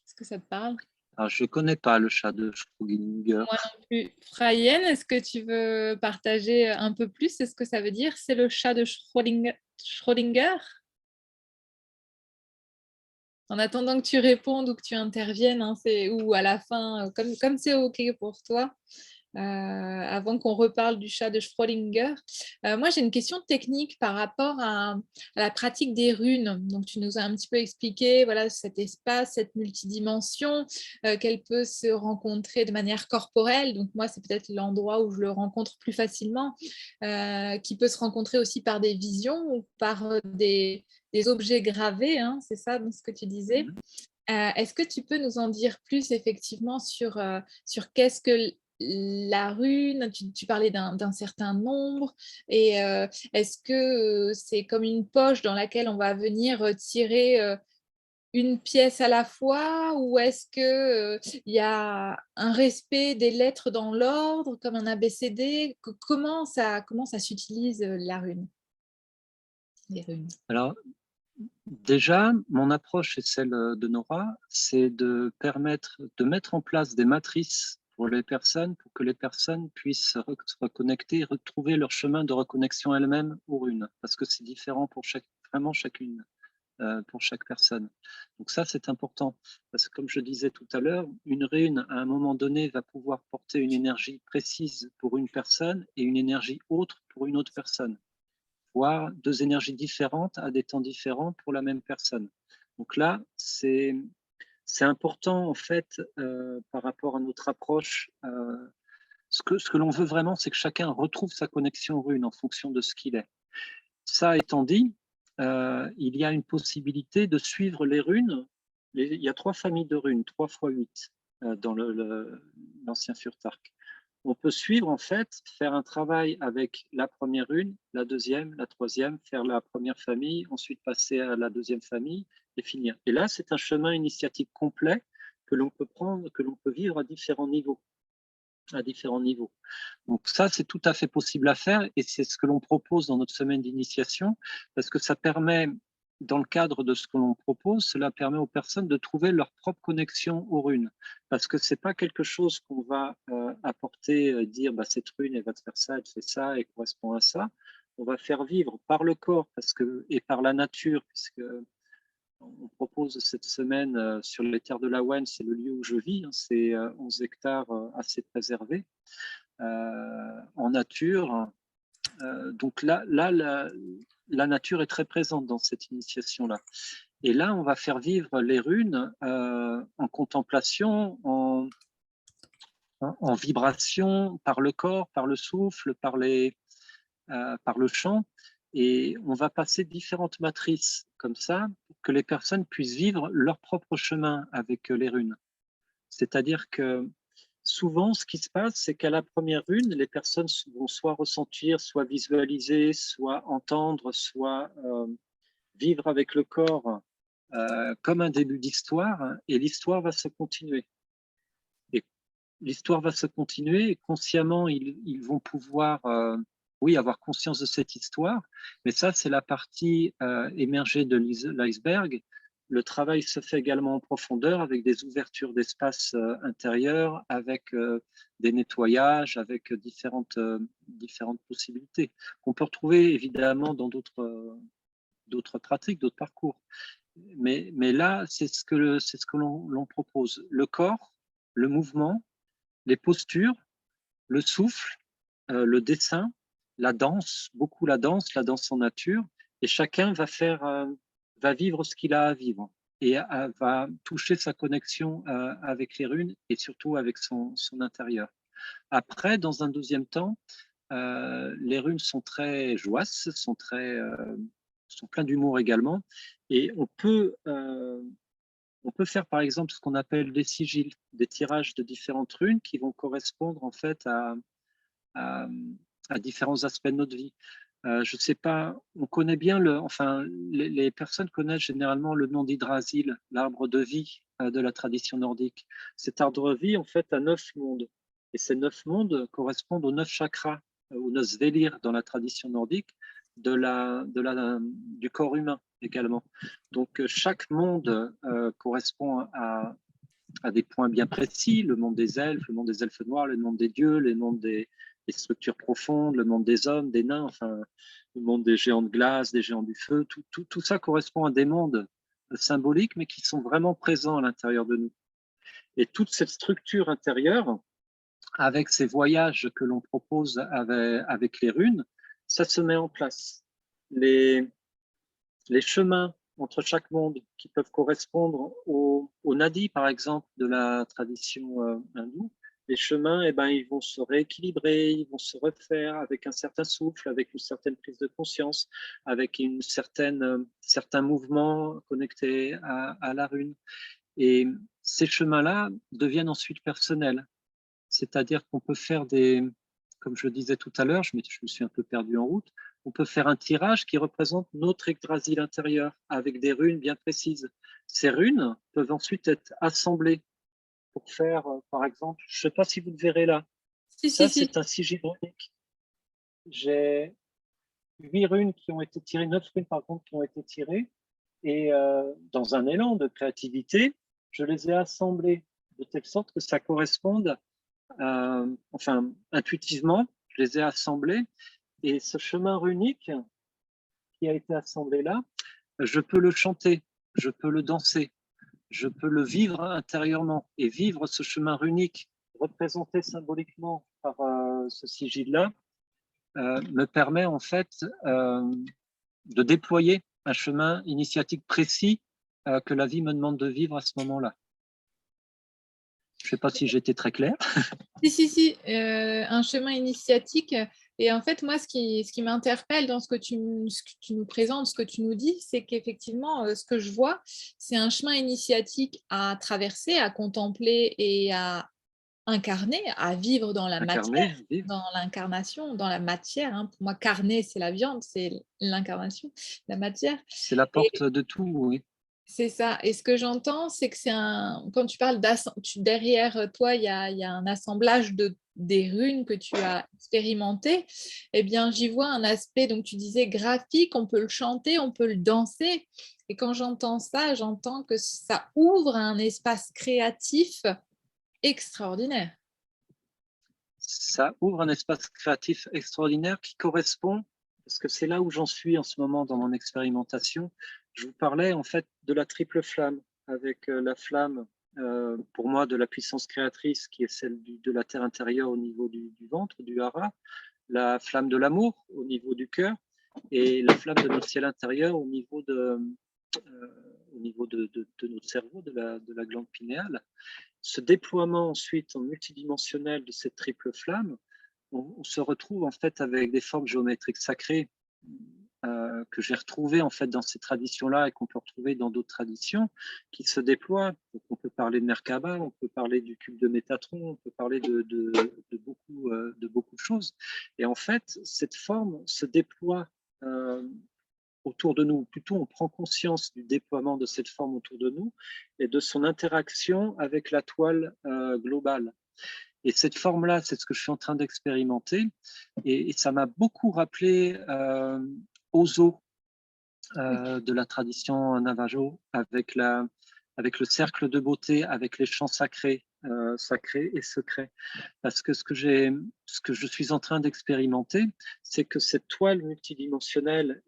Speaker 1: Est-ce que ça te parle?
Speaker 2: Alors, je ne connais pas le chat de Schrödinger.
Speaker 1: Moi non plus. Frayen, est-ce que tu veux partager un peu plus? C'est ce que ça veut dire? C'est le chat de Schrödinger? En attendant que tu répondes ou que tu interviennes, hein, ou à la fin, comme c'est OK pour toi, avant qu'on reparle du chat de Schrödinger. Moi, j'ai une question technique par rapport à la pratique des runes. Donc, tu nous as un petit peu expliqué voilà, cet espace, cette multidimension, qu'elle peut se rencontrer de manière corporelle. Donc, moi, c'est peut-être l'endroit où je le rencontre plus facilement, qui peut se rencontrer aussi par des visions ou par des objets gravés, hein, c'est ça dans ce que tu disais.
Speaker 2: Mhm.
Speaker 1: Est-ce que tu peux nous en dire plus effectivement sur qu'est-ce que la rune, tu parlais d'un certain nombre, et est-ce que c'est comme une poche dans laquelle on va venir tirer une pièce à la fois, ou est-ce que il y a un respect des lettres dans l'ordre, comme un ABCD? Comment ça s'utilise la rune, les runes?
Speaker 2: Alors, déjà, mon approche et celle de Nora, c'est de permettre de mettre en place des matrices pour les personnes, pour que les personnes puissent se reconnecter, retrouver leur chemin de reconnexion elles-mêmes aux runes, parce que c'est différent pour vraiment chacune, pour chaque personne. Donc ça, c'est important, parce que comme je disais tout à l'heure, une rune, à un moment donné, va pouvoir porter une énergie précise pour une personne et une énergie autre pour une autre personne, voire deux énergies différentes à des temps différents pour la même personne. Donc là, c'est important en fait par rapport à notre approche. Ce que l'on veut vraiment, c'est que chacun retrouve sa connexion rune en fonction de ce qu'il est. Ça étant dit, il y a une possibilité de suivre les runes. Il y a 3 familles de runes, 3 fois 8 dans l'ancien Furtark. On peut suivre en fait, faire un travail avec la première rune, la deuxième, la troisième, faire la première famille, ensuite passer à la deuxième famille et finir. Et là, c'est un chemin initiatique complet que l'on peut prendre, que l'on peut vivre à différents niveaux. Donc ça, c'est tout à fait possible à faire et c'est ce que l'on propose dans notre semaine d'initiation parce que ça permet, dans le cadre de ce que l'on propose, cela permet aux personnes de trouver leur propre connexion aux runes. Parce que c'est pas quelque chose qu'on va apporter, dire bah, cette rune, elle va te faire ça, elle fait ça, elle correspond à ça. On va faire vivre par le corps et par la nature, puisque on propose cette semaine sur les terres de l'Awen, c'est le lieu où je vis, hein, c'est 11 hectares assez préservés en nature. Donc là la nature est très présente dans cette initiation-là. Et là, on va faire vivre les runes en contemplation, en vibration, par le corps, par le souffle, par le chant. Et on va passer différentes matrices comme ça pour que les personnes puissent vivre leur propre chemin avec les runes. C'est-à-dire que souvent, ce qui se passe, c'est qu'à la première rune, les personnes vont soit ressentir, soit visualiser, soit entendre, soit vivre avec le corps comme un début d'histoire, et l'histoire va se continuer. Et l'histoire va se continuer, et consciemment, ils vont pouvoir, oui, avoir conscience de cette histoire, mais ça, c'est la partie émergée de l'iceberg. Le travail se fait également en profondeur avec des ouvertures d'espace intérieurs, avec des nettoyages, avec différentes possibilités qu'on peut retrouver évidemment dans d'autres pratiques, d'autres parcours. Mais là, c'est ce que l'on propose. Le corps, le mouvement, les postures, le souffle, le dessin, la danse, beaucoup la danse en nature, et chacun va vivre ce qu'il a à vivre et va toucher sa connexion avec les runes et surtout avec son intérieur. Après, dans un deuxième temps, les runes sont très joyeuses, sont pleins d'humour également, et on peut faire par exemple ce qu'on appelle des sigils, des tirages de différentes runes qui vont correspondre en fait à, à différents aspects de notre vie. Je ne sais pas, on connaît bien enfin, les personnes connaissent généralement le nom d'Yggdrasil, l'arbre de vie de la tradition nordique. Cet arbre de vie, en fait, a 9 mondes. Et ces 9 mondes correspondent aux 9 chakras, aux 9 svelir dans la tradition nordique, du corps humain également. Donc, chaque monde correspond à des points bien précis, le monde des elfes noirs, le monde des dieux, le monde des structures profondes, le monde des hommes, des nains, enfin, le monde des géants de glace, des géants du feu, tout ça correspond à des mondes symboliques, mais qui sont vraiment présents à l'intérieur de nous. Et toute cette structure intérieure, avec ces voyages que l'on propose avec les runes, ça se met en place. Les chemins entre chaque monde qui peuvent correspondre au nadi, par exemple, de la tradition hindoue, les chemins, eh ben, ils vont se rééquilibrer, ils vont se refaire avec un certain souffle, avec une certaine prise de conscience, avec certains mouvements connectés à la rune. Et ces chemins-là deviennent ensuite personnels. C'est-à-dire qu'on peut faire comme je le disais tout à l'heure, je me suis un peu perdu en route, on peut faire un tirage qui représente notre Yggdrasil intérieur avec des runes bien précises. Ces runes peuvent ensuite être assemblées pour faire, par exemple, je ne sais pas si vous le verrez là,
Speaker 1: Si, si,
Speaker 2: ça
Speaker 1: si.
Speaker 2: c'est un sigil runique. J'ai 8 runes qui ont été tirées, 9 runes par contre qui ont été tirées, et dans un élan de créativité, je les ai assemblées de telle sorte que ça corresponde enfin, intuitivement, je les ai assemblés. Et ce chemin runique qui a été assemblé là, je peux le chanter, je peux le danser, je peux le vivre intérieurement. Et vivre ce chemin runique, représenté symboliquement par ce sigil-là, me permet en fait de déployer un chemin initiatique précis que la vie me demande de vivre à ce moment-là. Je ne sais pas si j'étais très clair.
Speaker 1: Si, si, si, un chemin initiatique. Et en fait, moi, ce qui m'interpelle dans ce que tu nous présentes, ce que tu nous dis, c'est qu'effectivement, ce que je vois, c'est un chemin initiatique à traverser, à contempler et à incarner, à vivre dans la matière,
Speaker 2: Incarner, vivre.
Speaker 1: dans l'incarnation, dans la matière, hein. Pour moi, carner, c'est la viande, c'est l'incarnation, la matière.
Speaker 2: C'est la porte de tout, oui.
Speaker 1: C'est ça. Et ce que j'entends, c'est que quand tu parles derrière toi, il y a un assemblage des runes que tu as expérimenté. Eh bien, j'y vois un aspect, donc tu disais graphique, on peut le chanter, on peut le danser. Et quand j'entends ça, j'entends que ça ouvre un espace créatif extraordinaire.
Speaker 2: Ça ouvre un espace créatif extraordinaire qui correspond, parce que c'est là où j'en suis en ce moment dans mon expérimentation. Je vous parlais en fait de la triple flamme, avec la flamme, pour moi, de la puissance créatrice qui est celle de la terre intérieure au niveau du ventre, du hara, la flamme de l'amour au niveau du cœur, et la flamme de notre ciel intérieur au niveau de notre cerveau, de la glande pinéale. Ce déploiement ensuite en multidimensionnel de cette triple flamme, on se retrouve en fait avec des formes géométriques sacrées que j'ai retrouvées en fait dans ces traditions-là et qu'on peut retrouver dans d'autres traditions qui se déploient. Donc, on peut parler de Merkaba, on peut parler du cube de Métatron, on peut parler de beaucoup de choses. Et en fait, cette forme se déploie autour de nous, plutôt on prend conscience du déploiement de cette forme autour de nous et de son interaction avec la toile globale. Et cette forme-là, c'est ce que je suis en train d'expérimenter. Et ça m'a beaucoup rappelé Ozo de la tradition Navajo, avec le cercle de beauté, avec les chants sacrés, sacrés et secrets. Parce que ce que je suis en train d'expérimenter, c'est que cette toile multidimensionnelle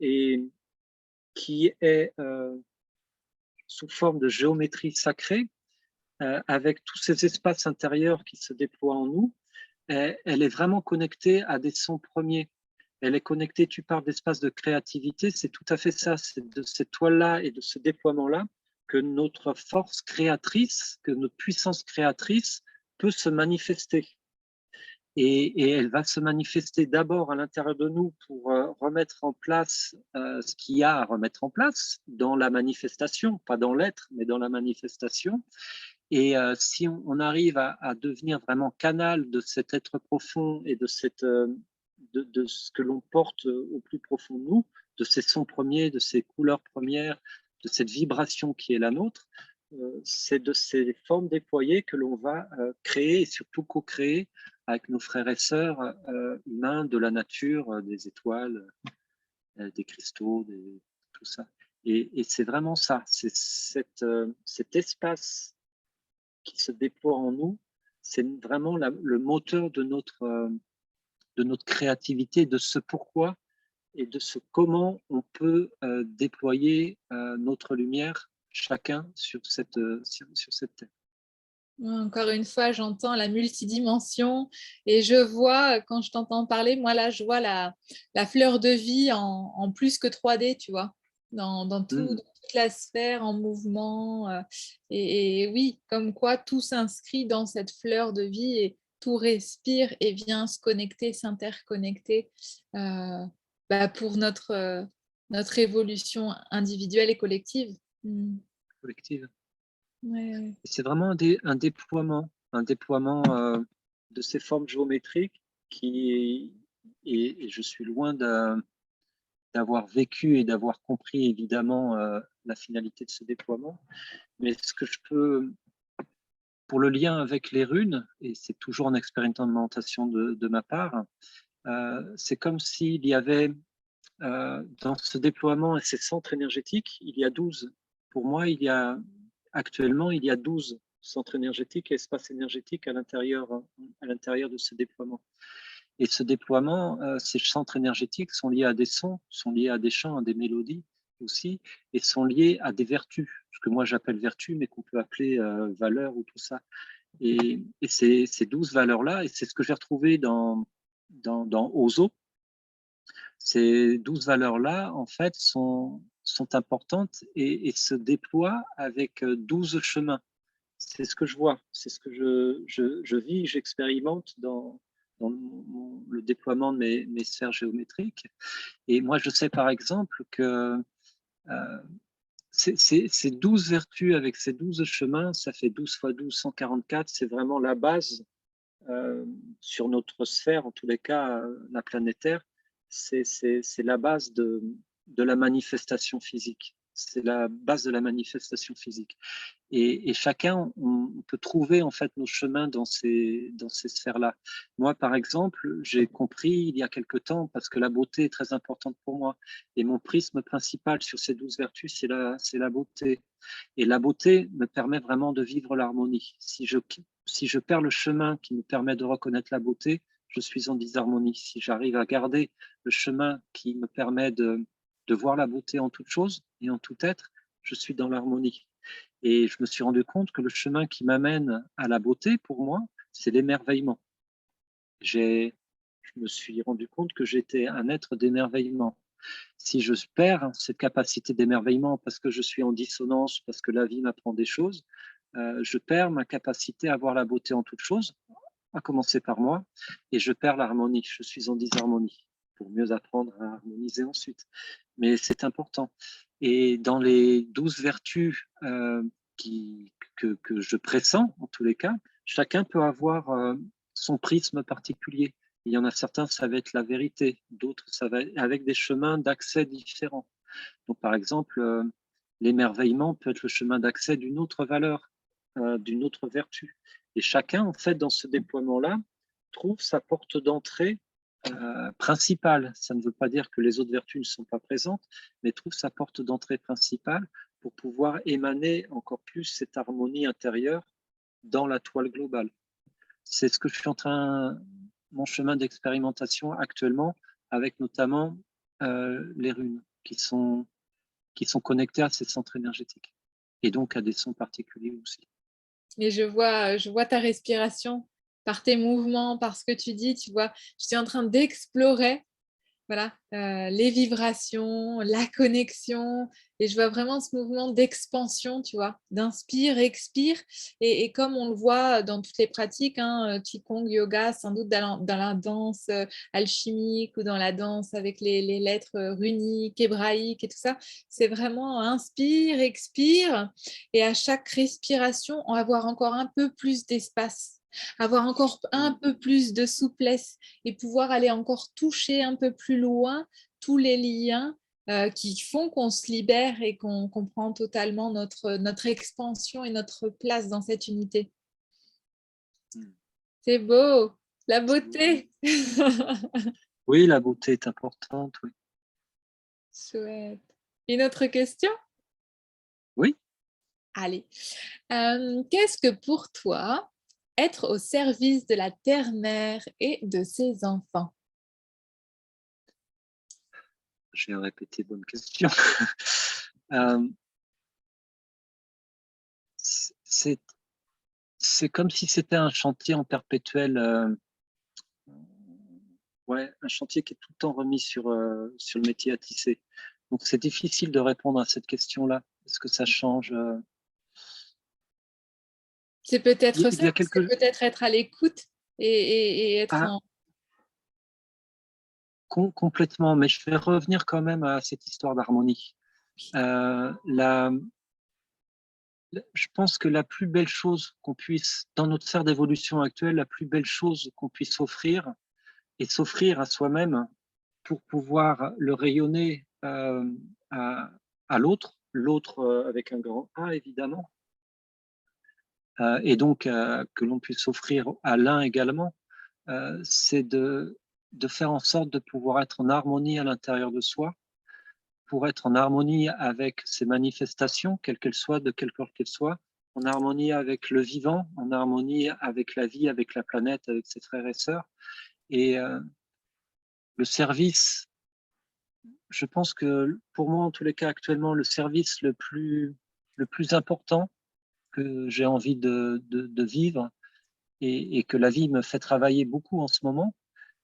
Speaker 2: qui est sous forme de géométrie sacrée, avec tous ces espaces intérieurs qui se déploient en nous, elle est vraiment connectée à des sons premiers. Elle est connectée, tu parles d'espace de créativité, c'est tout à fait ça, c'est de cette toile-là et de ce déploiement-là que notre force créatrice, que notre puissance créatrice peut se manifester. Et elle va se manifester d'abord à l'intérieur de nous pour remettre en place ce qu'il y a à remettre en place dans la manifestation, pas dans l'être, mais dans la manifestation. Et si on arrive à devenir vraiment canal de cet être profond et de ce que l'on porte au plus profond de nous, de ces sons premiers, de ces couleurs premières, de cette vibration qui est la nôtre, c'est de ces formes déployées que l'on va créer et surtout co-créer avec nos frères et sœurs humains de la nature, des étoiles, des cristaux, tout ça. Et c'est vraiment ça, c'est cet espace qui se déploie en nous, c'est vraiment le moteur de notre créativité, de ce pourquoi et de ce comment on peut déployer notre lumière, chacun sur cette terre.
Speaker 1: Encore une fois, j'entends la multidimension et je vois, quand je t'entends parler, moi là, je vois la fleur de vie en plus que 3D, tu vois, dans toute la sphère en mouvement. Et oui, comme quoi tout s'inscrit dans cette fleur de vie et tout respire et vient se connecter, s'interconnecter pour notre évolution individuelle et collective.
Speaker 2: Collective.
Speaker 1: Ouais.
Speaker 2: C'est vraiment un déploiement de ces formes géométriques et je suis loin d'avoir vécu et d'avoir compris évidemment la finalité de ce déploiement. Mais ce que je peux, pour le lien avec les runes, et c'est toujours une expérimentation de ma part, c'est comme s'il y avait dans ce déploiement et ces centres énergétiques, il y a 12. Pour moi, actuellement, il y a 12 centres énergétiques et espaces énergétiques à l'intérieur de ce déploiement. Et ce déploiement, ces centres énergétiques sont liés à des sons, sont liés à des chants, à des mélodies aussi, et sont liés à des vertus, ce que moi j'appelle vertus, mais qu'on peut appeler valeurs ou tout ça. Et ces 12 valeurs-là, et c'est ce que j'ai retrouvé dans Ozo, ces 12 valeurs-là, en fait, sont importantes et se déploient avec 12 chemins. C'est ce que je vois, c'est ce que je vis, j'expérimente dans le déploiement de mes sphères géométriques. Et moi, je sais par exemple que ces 12 vertus avec ces 12 chemins, ça fait 12 fois 12, 144, c'est vraiment la base sur notre sphère, en tous les cas, la planétaire, c'est la base de la manifestation physique. C'est la base de la manifestation physique. Et chacun, on peut trouver en fait nos chemins dans ces sphères-là. Moi, par exemple, j'ai compris il y a quelque temps, parce que la beauté est très importante pour moi, et mon prisme principal sur ces 12 vertus, c'est la beauté. Et la beauté me permet vraiment de vivre l'harmonie. Si je perds le chemin qui me permet de reconnaître la beauté, je suis en disharmonie. Si j'arrive à garder le chemin qui me permet de voir la beauté en toute chose et en tout être, je suis dans l'harmonie. Et je me suis rendu compte que le chemin qui m'amène à la beauté, pour moi, c'est l'émerveillement. Je me suis rendu compte que j'étais un être d'émerveillement. Si je perds cette capacité d'émerveillement parce que je suis en dissonance, parce que la vie m'apprend des choses, je perds ma capacité à voir la beauté en toute chose, à commencer par moi, et je perds l'harmonie. Je suis en disharmonie pour mieux apprendre à harmoniser ensuite. Mais c'est important. Et dans les 12 vertus que je pressens, en tous les cas, chacun peut avoir son prisme particulier. Il y en a certains, ça va être la vérité, d'autres, ça va être avec des chemins d'accès différents. Donc, par exemple, l'émerveillement peut être le chemin d'accès d'une autre valeur, d'une autre vertu. Et chacun, en fait, dans ce déploiement-là, trouve sa porte d'entrée principale. Ça ne veut pas dire que les autres vertus ne sont pas présentes, mais trouve sa porte d'entrée principale pour pouvoir émaner encore plus cette harmonie intérieure dans la toile globale. C'est ce que je suis en train, mon chemin d'expérimentation actuellement, avec notamment les runes qui sont connectés à ces centres énergétiques. et donc à des sons particuliers aussi.
Speaker 1: Et je vois ta respiration par tes mouvements, par ce que tu dis, tu vois. Je suis en train d'explorer, voilà, les vibrations, la connexion, et je vois vraiment ce mouvement d'expansion, tu vois, d'inspire, expire, et comme on le voit dans toutes les pratiques, hein, Qigong, yoga, sans doute dans la danse alchimique ou dans la danse avec les lettres runiques, hébraïques et tout ça, c'est vraiment inspire, expire, et à chaque respiration, on va avoir encore un peu plus d'espace, avoir encore un peu plus de souplesse, et pouvoir aller encore toucher un peu plus loin tous les liens qui font qu'on se libère et qu'on comprend totalement notre expansion et notre place dans cette unité. C'est beau, la beauté.
Speaker 2: Oui, la beauté est importante, oui.
Speaker 1: Chouette. Une autre question?
Speaker 2: Oui,
Speaker 1: Allez. Qu'est-ce que pour toi, être au service de la terre-mère et de ses enfants?
Speaker 2: je vais répéter bonne question. Euh, c'est c'est comme si c'était un chantier en perpétuel, ouais, un chantier qui est tout le temps remis sur le métier à tisser. Donc c'est difficile de répondre à cette question-là. Est-ce que ça change?
Speaker 1: C'est peut-être
Speaker 2: Il y
Speaker 1: ça,
Speaker 2: a
Speaker 1: c'est
Speaker 2: quelque
Speaker 1: peut-être être à l'écoute et être
Speaker 2: ah,
Speaker 1: en...
Speaker 2: complètement, mais je vais revenir quand même à cette histoire d'harmonie. La Je pense que la plus belle chose qu'on puisse, dans notre sphère d'évolution actuelle, la plus belle chose qu'on puisse offrir et s'offrir à soi-même pour pouvoir le rayonner à, à l'autre, l'autre avec un grand A évidemment, et donc que l'on puisse offrir à l'un également, c'est de faire en sorte de pouvoir être en harmonie à l'intérieur de soi, pour être en harmonie avec ses manifestations, quelles qu'elles soient, de quelque sorte qu'elles soient, en harmonie avec le vivant, en harmonie avec la vie, avec la planète, avec ses frères et sœurs. Et le service, je pense que pour moi, en tous les cas, actuellement, le service le plus important que j'ai envie de vivre et que la vie me fait travailler beaucoup en ce moment,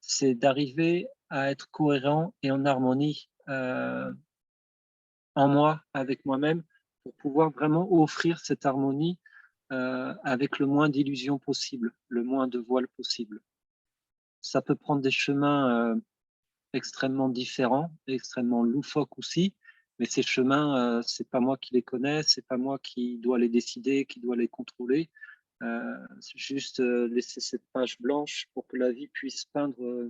Speaker 2: c'est d'arriver à être cohérent et en harmonie en moi, avec moi-même, pour pouvoir vraiment offrir cette harmonie avec le moins d'illusions possible, le moins de voiles possible. Ça peut prendre des chemins extrêmement différents, extrêmement loufoques aussi, mais ces chemins, c'est pas moi qui les connais, c'est pas moi qui dois les décider, qui dois les contrôler. C'est juste laisser cette page blanche pour que la vie puisse peindre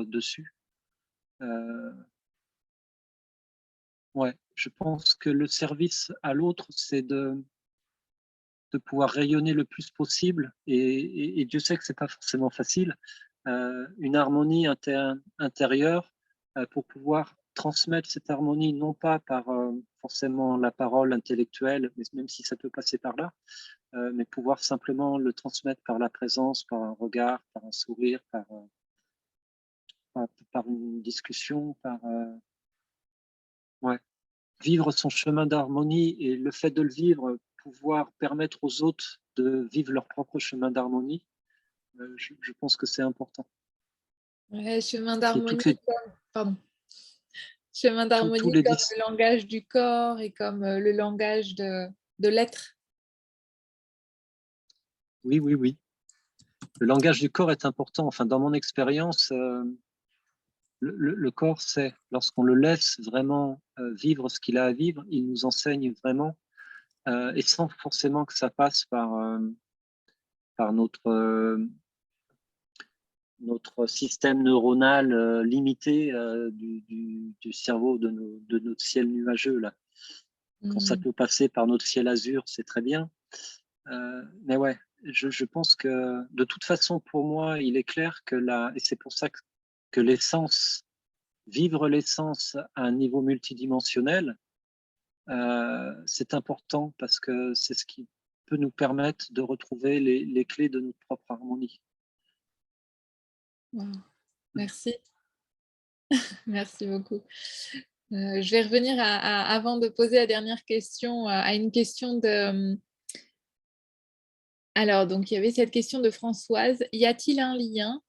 Speaker 2: dessus. Euh, ouais, je pense que le service à l'autre, c'est de pouvoir rayonner le plus possible. Et Dieu sait que c'est pas forcément facile. Une harmonie intérieure pour pouvoir transmettre cette harmonie, non pas par forcément la parole intellectuelle, mais même si ça peut passer par là, mais pouvoir simplement le transmettre par la présence, par un regard, par un sourire, par une discussion, ouais, vivre son chemin d'harmonie et le fait de le vivre, pouvoir permettre aux autres de vivre leur propre chemin d'harmonie, je pense que c'est important.
Speaker 1: Ouais, chemin
Speaker 2: C'est
Speaker 1: d'harmonie comme, pardon, chemin
Speaker 2: tous
Speaker 1: d'harmonie
Speaker 2: les
Speaker 1: comme le langage du corps et comme le langage de l'être.
Speaker 2: oui, oui, oui. Le langage du corps est important. Enfin, dans mon expérience, le corps, c'est lorsqu'on le laisse vraiment vivre ce qu'il a à vivre, il nous enseigne vraiment, et sans forcément que ça passe par notre système neuronal limité du cerveau de notre ciel nuageux là. Quand ça
Speaker 1: Mm.
Speaker 2: peut passer par notre ciel azur, c'est très bien. Mais ouais, je pense que de toute façon, pour moi, il est clair que et c'est pour ça que l'essence, vivre l'essence à un niveau multidimensionnel, c'est important parce que c'est ce qui peut nous permettre de retrouver les clés de notre propre harmonie.
Speaker 1: Wow. Merci, merci beaucoup. Je vais revenir avant de poser la dernière question, à une question de... Alors, donc, il y avait cette question de Françoise. Y a-t-il un lien,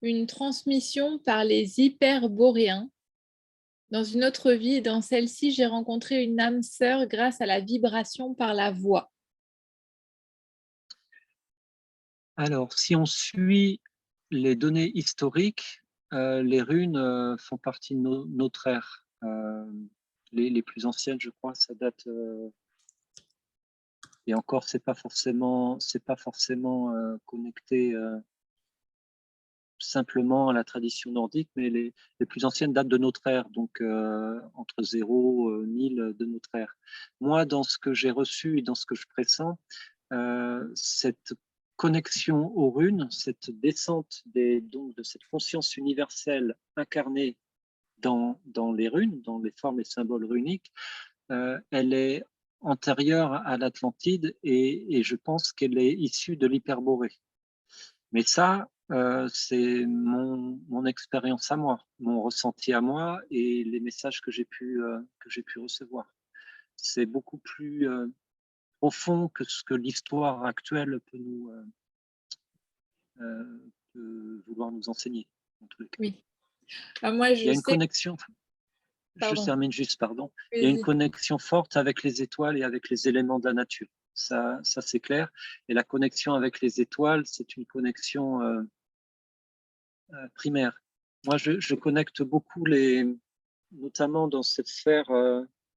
Speaker 1: une transmission par les hyperboréens? Dans une autre vie, dans celle-ci, j'ai rencontré une âme sœur grâce à la vibration par la voix.
Speaker 2: Alors, si on suit les données historiques, les runes font partie de notre ère. Les plus anciennes, je crois, ça date. Et encore, c'est pas forcément connecté simplement à la tradition nordique, mais les plus anciennes datent de notre ère, donc entre 0 et 1000 de notre ère. Moi, dans ce que j'ai reçu et dans ce que je pressens, cette connexion aux runes, cette descente donc, de cette conscience universelle incarnée dans les runes, dans les formes et symboles runiques, elle est antérieure à l'Atlantide et je pense qu'elle est issue de l'Hyperborée. Mais ça, c'est mon expérience à moi, mon ressenti à moi et les messages que j'ai pu recevoir. C'est beaucoup plus profond que ce que l'histoire actuelle peut vouloir nous enseigner. En tous les cas.
Speaker 1: Oui. Moi,
Speaker 2: Il y
Speaker 1: je
Speaker 2: a une
Speaker 1: sais...
Speaker 2: connexion, je
Speaker 1: Pardon.
Speaker 2: termine juste, pardon. Il y a une
Speaker 1: Vas-y.
Speaker 2: connexion forte avec les étoiles et avec les éléments de la nature. Ça c'est clair. Et la connexion avec les étoiles, c'est une connexion primaire. Moi, je connecte beaucoup notamment dans cette sphère,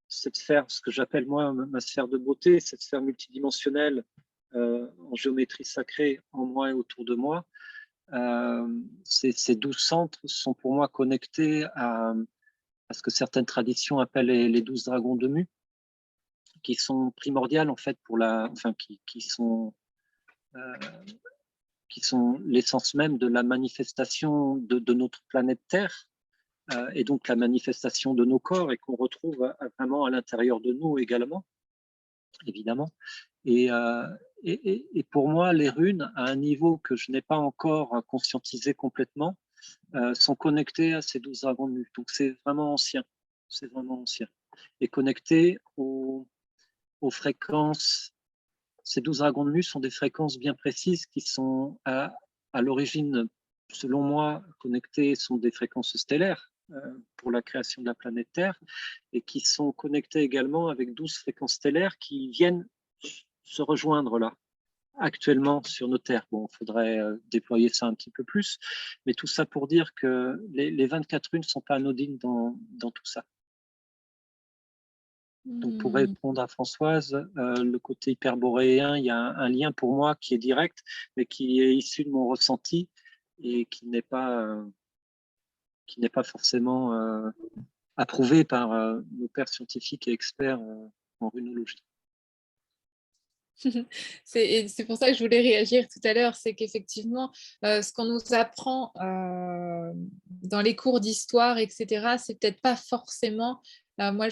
Speaker 2: ce que j'appelle moi ma sphère de beauté, cette sphère multidimensionnelle en géométrie sacrée en moi et autour de moi. Ces 12 centres sont pour moi connectés à ce que certaines traditions appellent les 12 dragons de Mu, qui sont primordiales en fait qui sont l'essence même de la manifestation de notre planète Terre, et donc la manifestation de nos corps et qu'on retrouve vraiment à l'intérieur de nous également, évidemment. Et, pour moi, les runes, à un niveau que je n'ai pas encore conscientisé complètement, sont connectées à ces 12 dragons de Nu. Donc c'est vraiment ancien. C'est vraiment ancien. Et connecté aux fréquences. Ces 12 dragons de Nu sont des fréquences bien précises qui sont à l'origine, selon moi, connectées, sont des fréquences stellaires pour la création de la planète Terre et qui sont connectées également avec 12 fréquences stellaires qui viennent se rejoindre là actuellement sur nos terres. Bon, il faudrait déployer ça un petit peu plus, mais tout ça pour dire que les 24 runes ne sont pas anodines dans tout ça. Donc, pour répondre à Françoise, le côté hyperboréen, il y a un lien pour moi qui est direct, mais qui est issu de mon ressenti et qui n'est pas forcément approuvé par nos pairs scientifiques et experts en runologie.
Speaker 1: C'est pour ça que je voulais réagir tout à l'heure, c'est qu'effectivement, ce qu'on nous apprend dans les cours d'histoire, etc., c'est peut-être pas forcément, moi,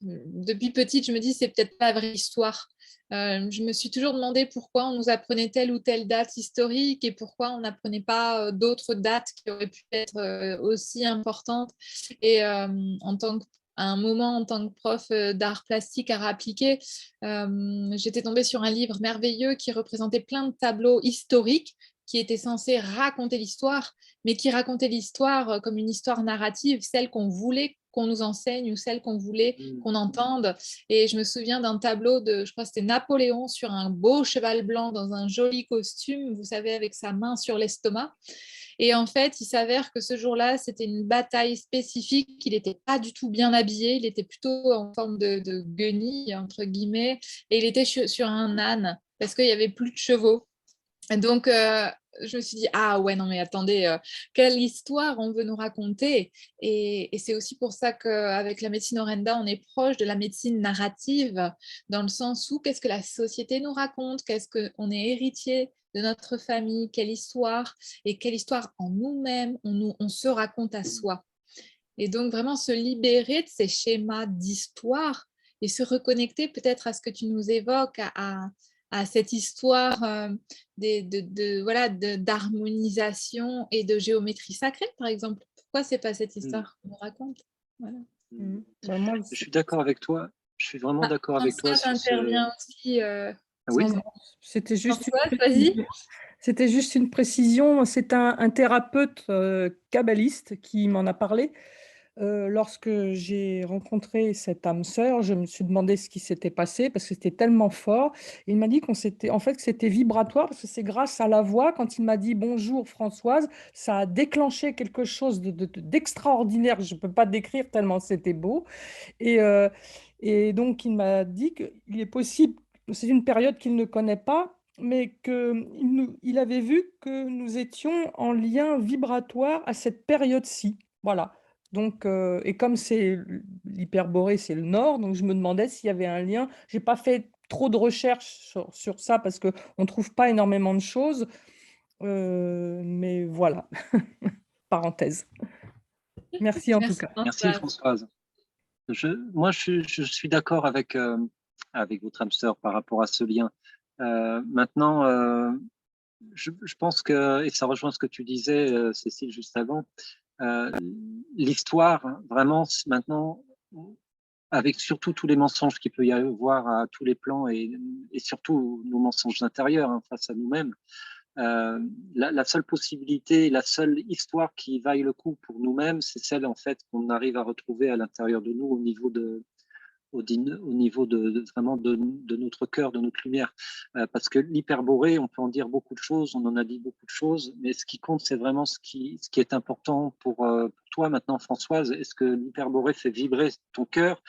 Speaker 1: depuis petite, je me dis, c'est peut-être pas la vraie histoire. Je me suis toujours demandé pourquoi on nous apprenait telle ou telle date historique et pourquoi on n'apprenait pas d'autres dates qui auraient pu être aussi importantes. Et en tant que à un moment, en tant que prof d'art plastique, art appliqué, j'étais tombée sur un livre merveilleux qui représentait plein de tableaux historiques qui étaient censés raconter l'histoire, mais qui racontaient l'histoire comme une histoire narrative, celle qu'on voulait qu'on nous enseigne ou celle qu'on voulait qu'on entende. Et je me souviens d'un tableau je crois que c'était Napoléon sur un beau cheval blanc dans un joli costume, vous savez, avec sa main sur l'estomac. Et en fait, il s'avère que ce jour-là, c'était une bataille spécifique. Il n'était pas du tout bien habillé. Il était plutôt en forme de guenille, entre guillemets. Et il était sur un âne parce qu'il n'y avait plus de chevaux. Et donc, je me suis dit, ah ouais, non, mais attendez, quelle histoire on veut nous raconter. Et c'est aussi pour ça qu'avec la médecine Orenda, on est proche de la médecine narrative, dans le sens où qu'est-ce que la société nous raconte, qu'est-ce qu'on est héritier de notre famille, quelle histoire, et quelle histoire en nous-mêmes on se raconte à soi. Et donc, vraiment se libérer de ces schémas d'histoire et se reconnecter peut-être à ce que tu nous évoques, à cette histoire voilà, d'harmonisation et de géométrie sacrée, par exemple. Pourquoi c'est pas cette histoire qu'on nous raconte? Voilà.
Speaker 3: Moi,
Speaker 2: Je suis d'accord avec toi. Je suis vraiment d'accord avec toi
Speaker 1: François
Speaker 2: sur ce.
Speaker 1: intervient aussi.
Speaker 2: Ah oui,
Speaker 3: c'était juste
Speaker 1: Françoise, vas-y.
Speaker 3: C'était juste une précision. C'est un thérapeute kabbaliste qui m'en a parlé. Lorsque j'ai rencontré cette âme sœur, je me suis demandé ce qui s'était passé parce que c'était tellement fort. Il m'a dit en fait, que c'était vibratoire parce que c'est grâce à la voix. Quand il m'a dit bonjour Françoise, ça a déclenché quelque chose d'extraordinaire. Je ne peux pas décrire tellement c'était beau. Et, euh, et donc, il m'a dit qu'il est possible, c'est une période qu'il ne connaît pas, mais qu'il avait vu que nous étions en lien vibratoire à cette période-ci. Voilà. Donc, et comme c'est l'Hyperborée, c'est le nord, donc je me demandais s'il y avait un lien. Je n'ai pas fait trop de recherches sur ça parce qu'on ne trouve pas énormément de choses. Mais voilà, parenthèse. Merci en tout
Speaker 1: Merci
Speaker 3: cas.
Speaker 2: merci
Speaker 1: Françoise.
Speaker 2: Françoise. Moi, je suis d'accord avec votre hamster par rapport à ce lien. Maintenant, je pense que, et ça rejoint ce que tu disais, Cécile, juste avant, l'histoire, vraiment, maintenant, avec surtout tous les mensonges qu'il peut y avoir à tous les plans et surtout nos mensonges intérieurs face à nous-mêmes, la seule possibilité, la seule histoire qui vaille le coup pour nous-mêmes, c'est celle en fait qu'on arrive à retrouver à l'intérieur de nous au niveau vraiment de notre cœur, de notre lumière. Parce que l'hyperborée, on peut en dire beaucoup de choses, on en a dit beaucoup de choses, mais ce qui compte, c'est vraiment ce qui est important pour toi maintenant, Françoise. Est-ce que l'hyperborée fait vibrer ton cœur?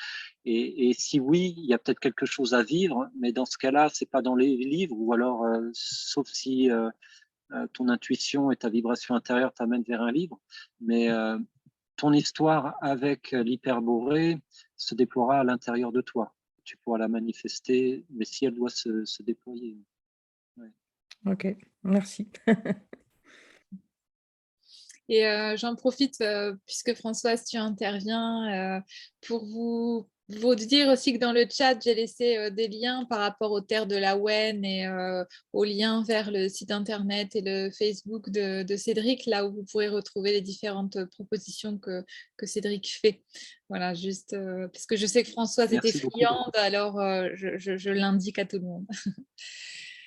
Speaker 2: Et si oui, il y a peut-être quelque chose à vivre, mais dans ce cas-là, c'est pas dans les livres, ou alors, sauf si ton intuition et ta vibration intérieure t'amènent vers un livre, mais ton histoire avec l'hyperborée se déploiera à l'intérieur de toi. Tu pourras la manifester, mais si elle doit se déployer. Ouais.
Speaker 3: Ok, merci.
Speaker 1: Et j'en profite, puisque Françoise, tu interviens, pour vous dire aussi que dans le chat, j'ai laissé des liens par rapport aux terres de la Wen et aux liens vers le site internet et le Facebook de Cédric, là où vous pourrez retrouver les différentes propositions que Cédric fait. Voilà, juste parce que je sais que Françoise était
Speaker 2: Merci beaucoup.
Speaker 1: friande, alors je l'indique à tout le monde.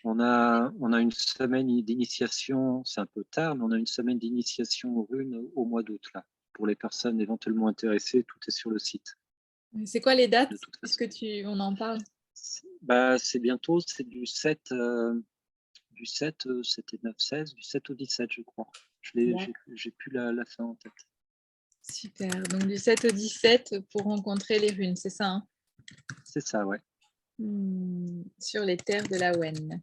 Speaker 2: On a une semaine d'initiation, c'est un peu tard, mais on a une semaine d'initiation aux runes au mois d'août, là. Pour les personnes éventuellement intéressées, tout est sur le site.
Speaker 1: C'est quoi les dates,
Speaker 2: De toute façon.
Speaker 1: puisque on en parle?
Speaker 2: C'est bientôt, c'est du 7, c'était 9-16, du 7 au 17, je crois. J'ai plus la fin en tête.
Speaker 1: Super, donc du 7 au 17 pour rencontrer les runes, c'est ça, hein?
Speaker 2: C'est ça, ouais.
Speaker 1: Sur les terres de la Wen.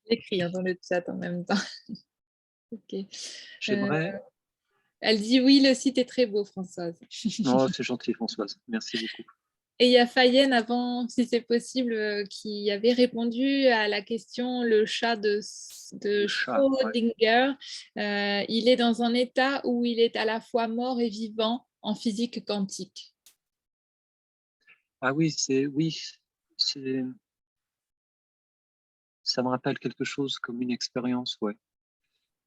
Speaker 1: J'écris dans le chat en même temps. Ok.
Speaker 2: J'aimerais.
Speaker 1: Elle dit oui, le site est très beau, Françoise.
Speaker 2: Oh, c'est gentil, Françoise. Merci beaucoup.
Speaker 1: Et il y a Fayenne avant, si c'est possible, qui avait répondu à la question le chat de Schrödinger. Ouais. Il est dans un état où il est à la fois mort et vivant en physique quantique.
Speaker 2: Ah oui, ça me rappelle quelque chose comme une expérience, ouais.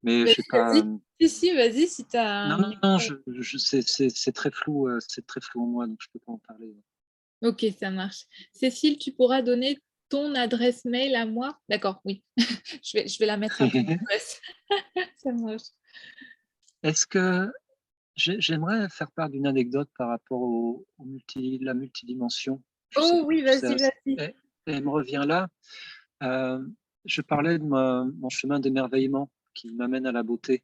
Speaker 2: Mais je sais pas.
Speaker 1: Si, vas-y, si tu as.
Speaker 2: Non, c'est très flou, en moi, donc je peux pas en parler.
Speaker 1: Ok, ça marche. Cécile, tu pourras donner ton adresse mail à moi? D'accord, oui. je vais la mettre à ton adresse. Ça marche.
Speaker 2: Est-ce que j'aimerais faire part d'une anecdote par rapport la multidimension.
Speaker 1: Oh oui, vas-y.
Speaker 2: Elle me revient là. Je parlais de mon chemin d'émerveillement qui m'amène à la beauté.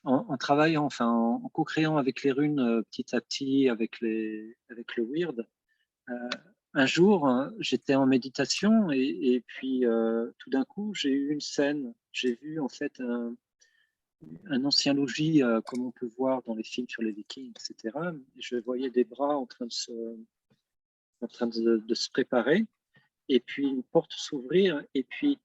Speaker 2: En travaillant, enfin en co-créant avec les runes petit à petit, avec le weird, un jour, j'étais en méditation et puis tout d'un coup, j'ai eu une scène. J'ai vu en fait un ancien logis, comme on peut voir dans les films sur les Vikings, etc. Et je voyais des bras en train de se préparer, et puis une porte s'ouvrir, et puis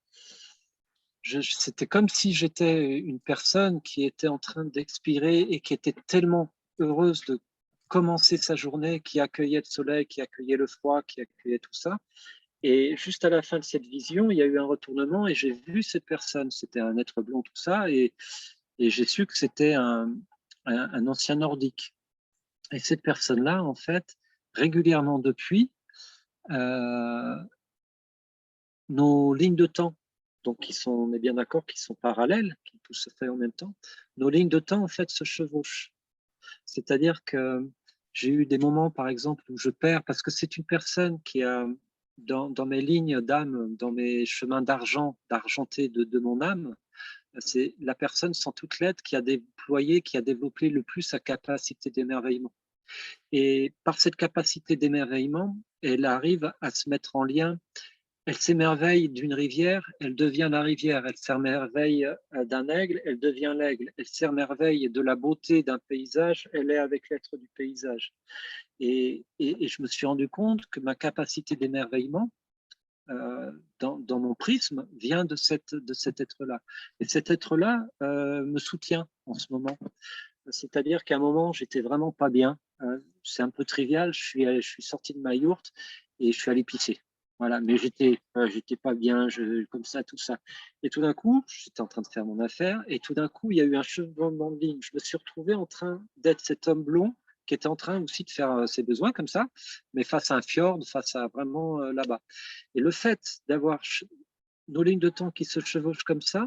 Speaker 2: c'était comme si j'étais une personne qui était en train d'expirer et qui était tellement heureuse de commencer sa journée, qui accueillait le soleil, qui accueillait le froid, qui accueillait tout ça. Et juste à la fin de cette vision, il y a eu un retournement et j'ai vu cette personne. C'était un être blond, tout ça, et j'ai su que c'était un ancien nordique. Et cette personne-là, en fait, régulièrement depuis, nos lignes de temps, donc on est bien d'accord, qui sont parallèles, qui tout se fait en même temps, nos lignes de temps, en fait, se chevauchent. C'est-à-dire que j'ai eu des moments, par exemple, où je perds, parce que c'est une personne qui a, dans mes lignes d'âme, dans mes chemins d'argenté de mon âme, c'est la personne sans toute lettre qui a déployé, qui a développé le plus sa capacité d'émerveillement. Et par cette capacité d'émerveillement, elle arrive à se mettre en lien. Elle s'émerveille d'une rivière, elle devient la rivière. Elle s'émerveille d'un aigle, elle devient l'aigle. Elle s'émerveille de la beauté d'un paysage, elle est avec l'être du paysage. Et je me suis rendu compte que ma capacité d'émerveillement, dans mon prisme, vient de cet être-là. Et cet être-là me soutient en ce moment. C'est-à-dire qu'à un moment, j'étais vraiment pas bien. C'est un peu trivial, je suis sorti de ma yourte et je suis allé pisser. Voilà, mais j'étais pas bien, comme ça, tout ça. Et tout d'un coup, j'étais en train de faire mon affaire, et tout d'un coup, il y a eu un chevauchement de ligne. Je me suis retrouvé en train d'être cet homme blond qui était en train aussi de faire ses besoins comme ça, mais face à un fjord, face à vraiment là-bas. Et le fait d'avoir nos lignes de temps qui se chevauchent comme ça,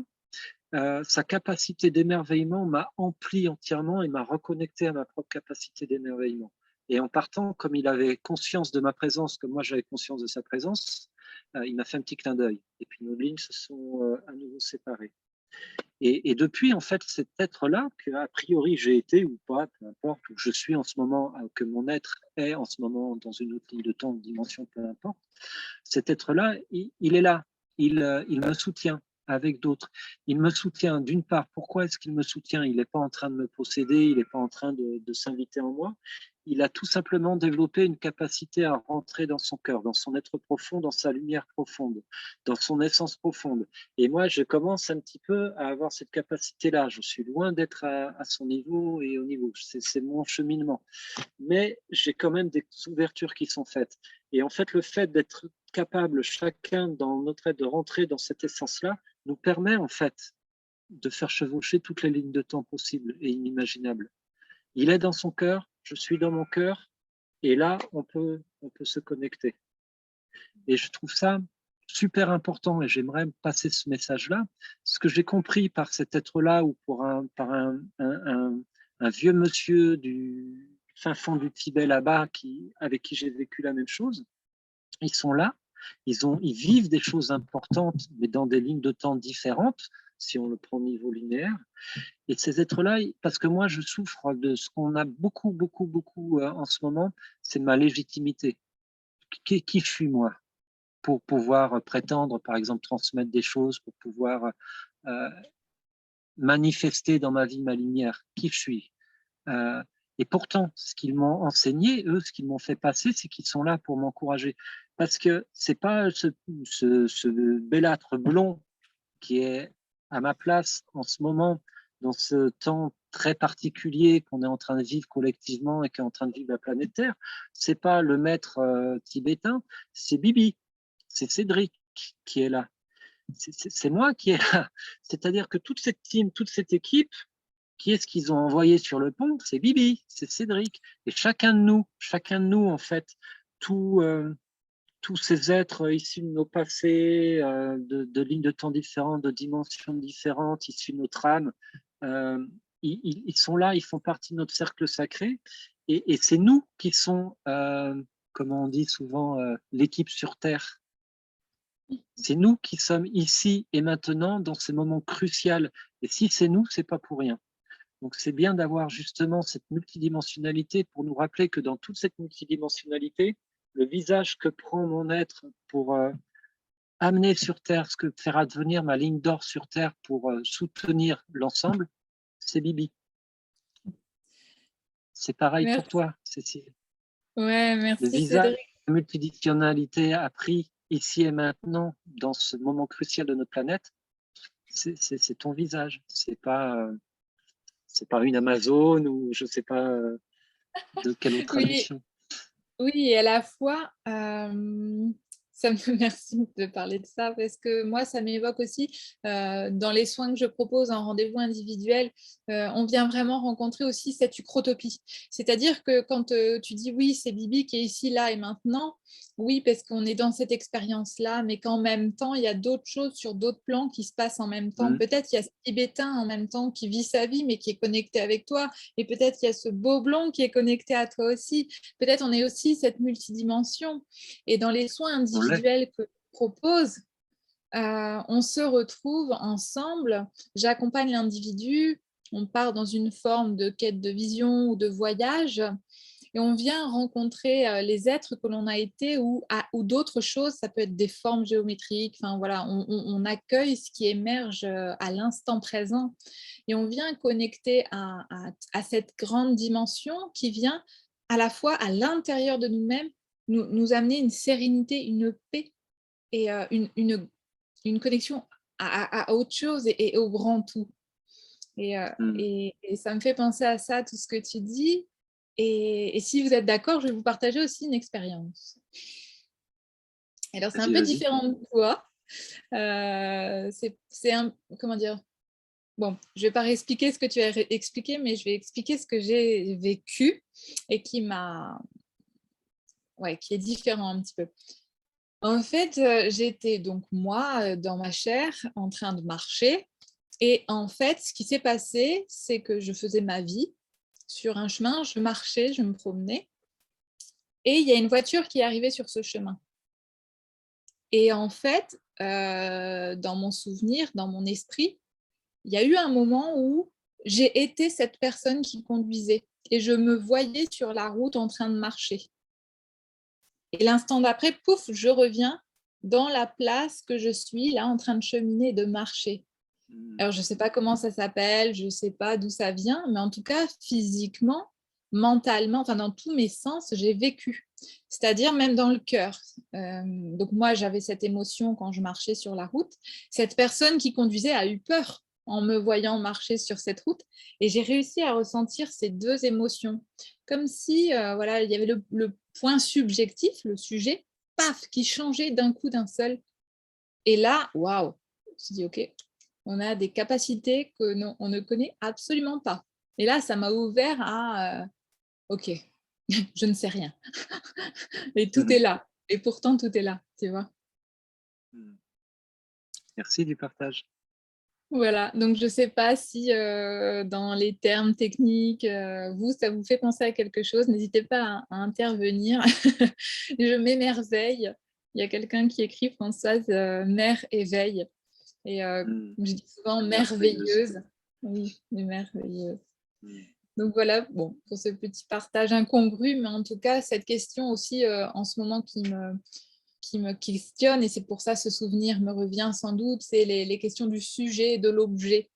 Speaker 2: sa capacité d'émerveillement m'a empli entièrement et m'a reconnecté à ma propre capacité d'émerveillement. Et en partant, comme il avait conscience de ma présence, comme moi j'avais conscience de sa présence, il m'a fait un petit clin d'œil. Et puis nos lignes se sont à nouveau séparées. Et depuis, en fait, cet être-là, qu'a priori j'ai été ou pas, peu importe, où je suis en ce moment, que mon être est en ce moment dans une autre ligne de temps, de dimension, peu importe, cet être-là, il est là, il me soutient avec d'autres. Il me soutient d'une part. Pourquoi est-ce qu'il me soutient? Il n'est pas en train de me posséder, il n'est pas en train de s'inviter en moi. Il a tout simplement développé une capacité à rentrer dans son cœur, dans son être profond, dans sa lumière profonde, dans son essence profonde. Et moi, je commence un petit peu à avoir cette capacité-là. Je suis loin d'être à son niveau et au niveau. C'est mon cheminement. Mais j'ai quand même des ouvertures qui sont faites. Et en fait, le fait d'être capable, chacun dans notre être, de rentrer dans cette essence-là, nous permet en fait de faire chevaucher toutes les lignes de temps possibles et inimaginables. Il est dans son cœur, je suis dans mon cœur, et là, on peut se connecter. Et je trouve ça super important, et j'aimerais passer ce message-là. Ce que j'ai compris par cet être-là, ou par un vieux monsieur du fin fond du Tibet là-bas, avec qui j'ai vécu la même chose, ils sont là, ils vivent des choses importantes, mais dans des lignes de temps différentes, si on le prend au niveau linéaire. Et ces êtres-là, parce que moi, je souffre de ce qu'on a beaucoup en ce moment, c'est ma légitimité. Qui je suis, moi, pour pouvoir prétendre, par exemple, transmettre des choses, pour pouvoir euh, manifester dans ma vie ma lumière, qui je suis. Et pourtant, ce qu'ils m'ont enseigné, eux, ce qu'ils m'ont fait passer, c'est qu'ils sont là pour m'encourager. Parce que c'est pas ce belâtre blond qui est à ma place en ce moment, dans ce temps très particulier qu'on est en train de vivre collectivement et qu'est en train de vivre la planète Terre. C'est pas le maître tibétain, c'est Bibi, c'est Cédric qui est là. C'est moi qui est là. C'est-à-dire que toute cette team, toute cette équipe, qui est-ce qu'ils ont envoyé sur le pont? C'est Bibi, c'est Cédric. Et chacun de nous en fait, tous ces êtres issus de nos passés, de lignes de temps différentes, de dimensions différentes, issus de notre âme, ils sont là, ils font partie de notre cercle sacré. Et c'est nous qui sont, comme on dit souvent, l'équipe sur Terre. C'est nous qui sommes ici et maintenant dans ces moments cruciaux. Et si c'est nous, c'est pas pour rien. Donc c'est bien d'avoir justement cette multidimensionnalité pour nous rappeler que dans toute cette multidimensionnalité, le visage que prend mon être pour amener sur Terre, ce que faire advenir ma ligne d'or sur Terre pour soutenir l'ensemble, c'est Bibi. C'est pareil pour
Speaker 1: Merci.
Speaker 2: toi, Cécile.
Speaker 1: Ouais,
Speaker 2: Le
Speaker 1: merci
Speaker 2: visage
Speaker 1: Cédric.
Speaker 2: de la multidimensionnalité appris ici et maintenant, dans ce moment crucial de notre planète, c'est ton visage. C'est pas une Amazone ou je sais pas de quelle autre
Speaker 1: Oui,
Speaker 2: tradition.
Speaker 1: oui, et à la fois, Ça me merci de parler de ça parce que moi, ça m'évoque aussi dans les soins que je propose en rendez-vous individuel, on vient vraiment rencontrer aussi cette uchrotopie. C'est-à-dire que quand tu dis oui, c'est Bibi qui est ici, là et maintenant, oui, parce qu'on est dans cette expérience-là, mais qu'en même temps, il y a d'autres choses sur d'autres plans qui se passent en même temps.
Speaker 2: Mm.
Speaker 1: Peut-être il y a ce Tibétain en même temps qui vit sa vie, mais qui est connecté avec toi. Et peut-être il y a ce beau blond qui est connecté à toi aussi. Peut-être on est aussi cette multidimension. Et dans les soins
Speaker 2: On l'est.
Speaker 1: individuels que je propose, on se retrouve ensemble, j'accompagne l'individu, on part dans une forme de quête de vision ou de voyage, et on vient rencontrer les êtres que l'on a été ou d'autres choses, ça peut être des formes géométriques, enfin voilà, on accueille ce qui émerge à l'instant présent, et on vient connecter à cette grande dimension qui vient à la fois à l'intérieur de nous-mêmes, nous amener une sérénité, une paix et une connexion à autre chose et au grand tout.
Speaker 2: Mm.
Speaker 1: Et ça me fait penser à ça, tout ce que tu dis. Et si vous êtes d'accord, je vais vous partager aussi une expérience. Alors, c'est un
Speaker 2: Vas-y,
Speaker 1: peu
Speaker 2: vas-y.
Speaker 1: différent de toi. C'est un, comment dire? Bon, je vais pas réexpliquer ce que tu as expliqué, mais je vais expliquer ce que j'ai vécu et qui est différent un petit peu. En fait, j'étais donc moi, dans ma chair, en train de marcher et en fait, ce qui s'est passé, c'est que je faisais ma vie sur un chemin, je marchais, je me promenais et il y a une voiture qui est arrivée sur ce chemin et en fait, dans mon souvenir, dans mon esprit, il y a eu un moment où j'ai été cette personne qui conduisait et je me voyais sur la route en train de marcher. Et l'instant d'après, pouf, je reviens dans la place que je suis, là, en train de cheminer et de marcher.
Speaker 2: Mm.
Speaker 1: Alors, je ne sais pas comment ça s'appelle, je ne sais pas d'où ça vient, mais en tout cas, physiquement, mentalement, enfin, dans tous mes sens, j'ai vécu. C'est-à-dire même dans le cœur. Donc, moi, j'avais cette émotion quand je marchais sur la route. Cette personne qui conduisait a eu peur en me voyant marcher sur cette route. Et j'ai réussi à ressentir ces deux émotions. Comme si, voilà, il y avait le point subjectif, le sujet, paf, qui changeait d'un coup d'un seul. Et là, waouh, je me suis dit, OK, on a des capacités que on ne connaît absolument pas. Et là, ça m'a ouvert à, OK, je ne sais rien. Et tout est
Speaker 2: Mm.
Speaker 1: là. Et pourtant, tout est là, tu vois.
Speaker 2: Mm. Merci du partage.
Speaker 1: Voilà, donc je ne sais pas si dans les termes techniques, ça vous fait penser à quelque chose. N'hésitez pas à intervenir. Je m'émerveille. Il y a quelqu'un qui écrit, Françoise, mère éveil. Et
Speaker 2: Mm.
Speaker 1: je dis souvent
Speaker 2: Merveilleuse.
Speaker 1: merveilleuse. Oui, mais merveilleuse.
Speaker 2: Mm.
Speaker 1: Donc voilà, bon, pour ce petit partage incongru, mais en tout cas, cette question aussi en ce moment qui me questionne, et c'est pour ça ce souvenir me revient sans doute, c'est les questions du sujet et de l'objet,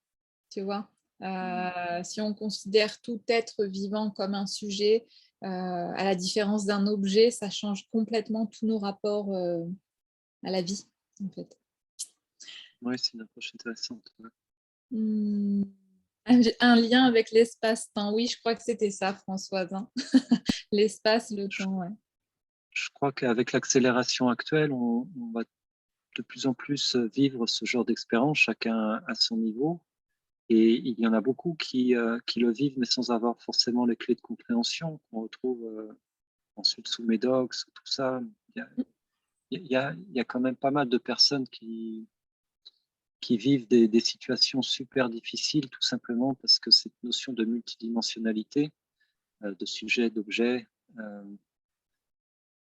Speaker 1: tu vois.
Speaker 2: Mm.
Speaker 1: Si on considère tout être vivant comme un sujet, à la différence d'un objet, ça change complètement tous nos rapports à la vie, en fait.
Speaker 2: Ouais, c'est une approche intéressante. Ouais.
Speaker 1: Hmm. Un lien avec l'espace-temps, oui, je crois que c'était ça, Françoise, hein. L'espace, le
Speaker 2: Je,
Speaker 1: temps, ouais.
Speaker 2: je crois qu'avec l'accélération actuelle, on va de plus en plus vivre ce genre d'expérience, chacun à son niveau. Et il y en a beaucoup qui le vivent, mais sans avoir forcément les clés de compréhension qu'on retrouve ensuite sous Médoc, sous tout ça. Il y a, il y a quand même pas mal de personnes qui vivent des situations super difficiles, tout simplement parce que cette notion de multidimensionnalité, de sujet, d'objet,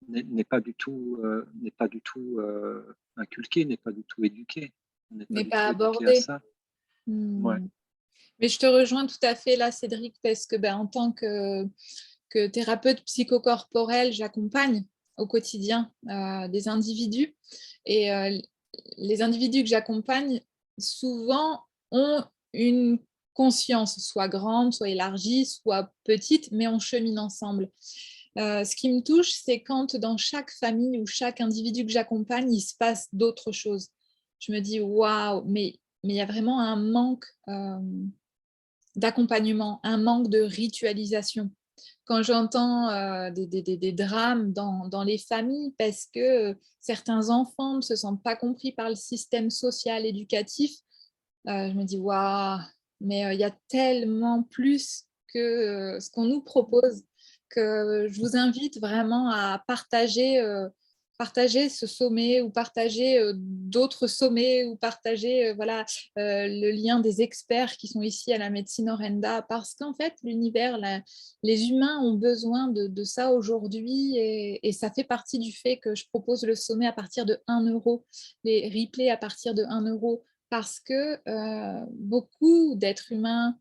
Speaker 2: n'est pas du tout, inculquée, n'est pas du tout éduquée. On n'est pas
Speaker 1: N'est
Speaker 2: du
Speaker 1: pas
Speaker 2: tout éduqué à
Speaker 1: abordé.
Speaker 2: ça. Ouais.
Speaker 1: Hmm. Mais je te rejoins tout à fait là, Cédric, parce que en tant que thérapeute psychocorporel, j'accompagne au quotidien des individus. Et les individus que j'accompagne, souvent, ont une conscience, soit grande, soit élargie, soit petite, mais on chemine ensemble. Ce qui me touche, c'est quand dans chaque famille ou chaque individu que j'accompagne, il se passe d'autres choses. Je me dis, waouh, mais il y a vraiment un manque d'accompagnement, un manque de ritualisation. quand j'entends des drames dans les familles parce que certains enfants ne se sentent pas compris par le système social éducatif, je me dis, waouh, mais il y a tellement plus que ce qu'on nous propose que je vous invite vraiment à partager ce sommet ou partager d'autres sommets ou partager voilà, le lien des experts qui sont ici à la médecine Orenda parce qu'en fait, l'univers, les humains ont besoin de ça aujourd'hui et ça fait partie du fait que je propose le sommet à partir de 1 euro, les replays à partir de 1 euro parce que beaucoup d'êtres humains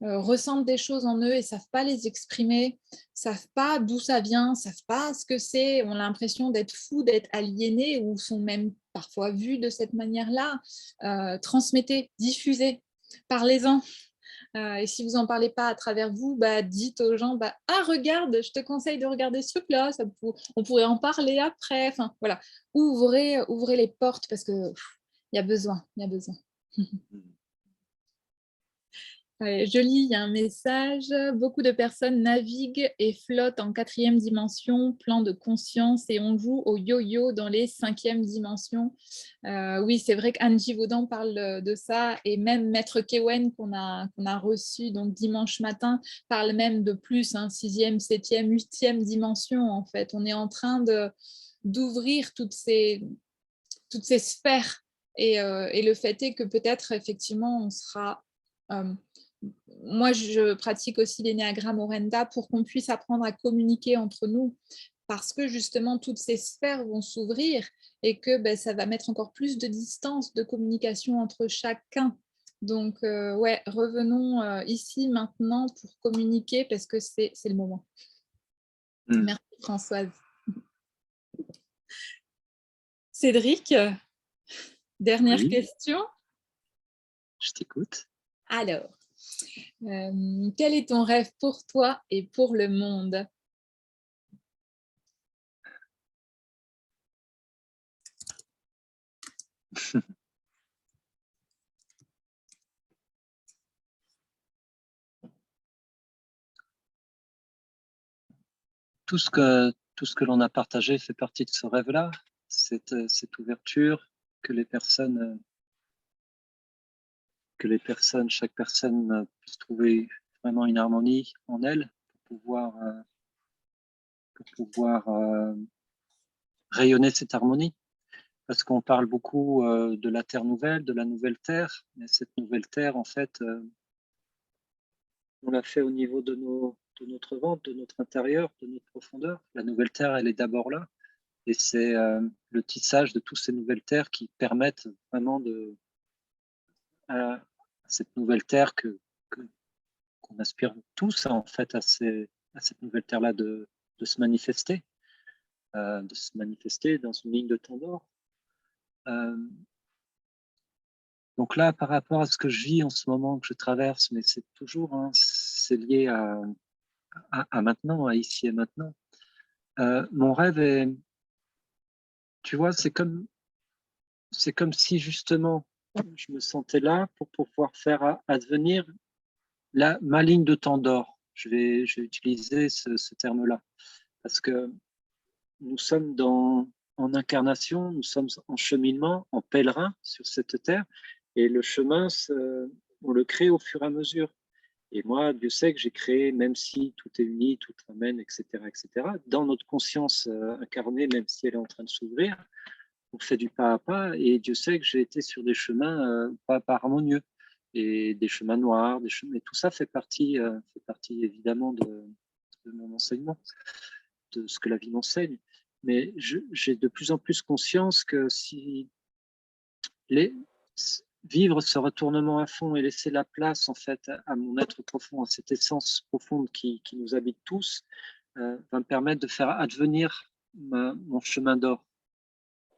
Speaker 1: ressentent des choses en eux et ne savent pas les exprimer, ne savent pas d'où ça vient, ne savent pas ce que c'est, ont l'impression d'être fous, d'être aliénés ou sont même parfois vus de cette manière-là. Transmettez, diffusez, parlez-en. Et si vous n'en parlez pas à travers vous, dites aux gens, ah regarde, je te conseille de regarder ce truc-là, on pourrait en parler après. Enfin, voilà. Ouvrez les portes parce que il y a besoin, il y a besoin. Je lis, il y a un message. Beaucoup de personnes naviguent et flottent en 4e dimension, plan de conscience, et on joue au yo-yo dans les 5e dimensions. Oui, c'est vrai qu'Angie Vaudan parle de ça, et même Maître Kewen, qu'on a reçu donc dimanche matin, parle même de plus, 6e, 7e, 8e dimension, en fait. On est en train d'ouvrir toutes ces sphères, et le fait est que peut-être, effectivement, on sera... moi, je pratique aussi l'énéagramme Orenda pour qu'on puisse apprendre à communiquer entre nous parce que justement, toutes ces sphères vont s'ouvrir et que ça va mettre encore plus de distance de communication entre chacun. Donc, ouais, revenons ici maintenant pour communiquer parce que c'est le moment. Merci Françoise. Cédric, dernière question.
Speaker 2: Je t'écoute.
Speaker 1: Alors, quel est ton rêve pour toi et pour le monde?
Speaker 2: Tout ce que l'on a partagé fait partie de ce rêve-là, cette ouverture que les personnes, chaque personne puisse trouver vraiment une harmonie en elle pour pouvoir rayonner cette harmonie. Parce qu'on parle beaucoup de la Terre nouvelle, de la nouvelle Terre, mais cette nouvelle Terre, en fait, on l'a fait au niveau de notre ventre, de notre intérieur, de notre profondeur. La nouvelle Terre, elle est d'abord là. Et c'est le tissage de toutes ces nouvelles terres qui permettent vraiment à cette nouvelle terre qu'on aspire tous en fait à cette nouvelle terre-là de se manifester dans une ligne de temps d'or. Donc là, par rapport à ce que je vis en ce moment, que je traverse, mais c'est toujours, c'est lié à maintenant, à ici et maintenant. Mon rêve est, tu vois, c'est comme si justement je me sentais là pour pouvoir faire advenir ma ligne de temps d'or. Je vais utiliser ce terme-là parce que nous sommes en incarnation, nous sommes en cheminement, en pèlerin sur cette terre, et le chemin, on le crée au fur et à mesure. Et moi, Dieu sait que j'ai créé, même si tout est uni, tout ramène, etc., dans notre conscience incarnée, même si elle est en train de s'ouvrir, on fait du pas à pas, et Dieu sait que j'ai été sur des chemins pas harmonieux, et des chemins noirs, et tout ça fait partie évidemment de mon enseignement, de ce que la vie m'enseigne. Mais j'ai de plus en plus conscience que si vivre ce retournement à fond et laisser la place en fait à mon être profond, à cette essence profonde qui nous habite tous, va me permettre de faire advenir mon chemin d'or,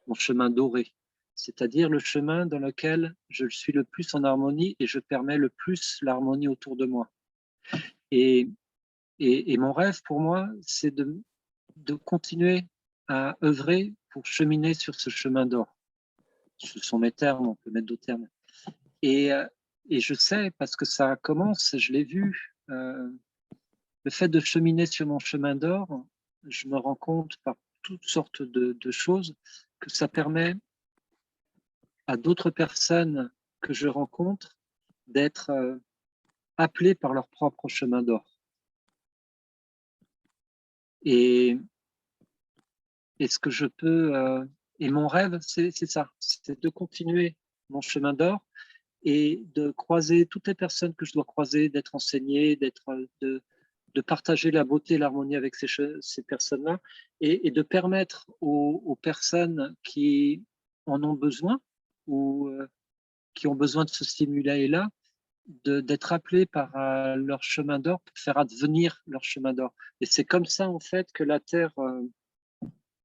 Speaker 2: mon chemin doré, c'est-à-dire le chemin dans lequel je suis le plus en harmonie et je permets le plus l'harmonie autour de moi. Et mon rêve pour moi, c'est de continuer à œuvrer pour cheminer sur ce chemin d'or. Ce sont mes termes, on peut mettre d'autres termes. Et je sais, parce que ça commence, je l'ai vu, le fait de cheminer sur mon chemin d'or, je me rends compte par toutes sortes de choses que ça permet à d'autres personnes que je rencontre d'être appelées par leur propre chemin d'or. Et ce que je peux, et mon rêve, c'est ça, c'est de continuer mon chemin d'or et de croiser toutes les personnes que je dois croiser, d'être enseigné, de partager la beauté et l'harmonie avec ces personnes-là et de permettre aux personnes qui en ont besoin ou qui ont besoin de ce stimuler-là, d'être appelés par leur chemin d'or pour faire advenir leur chemin d'or. Et c'est comme ça, en fait, que la Terre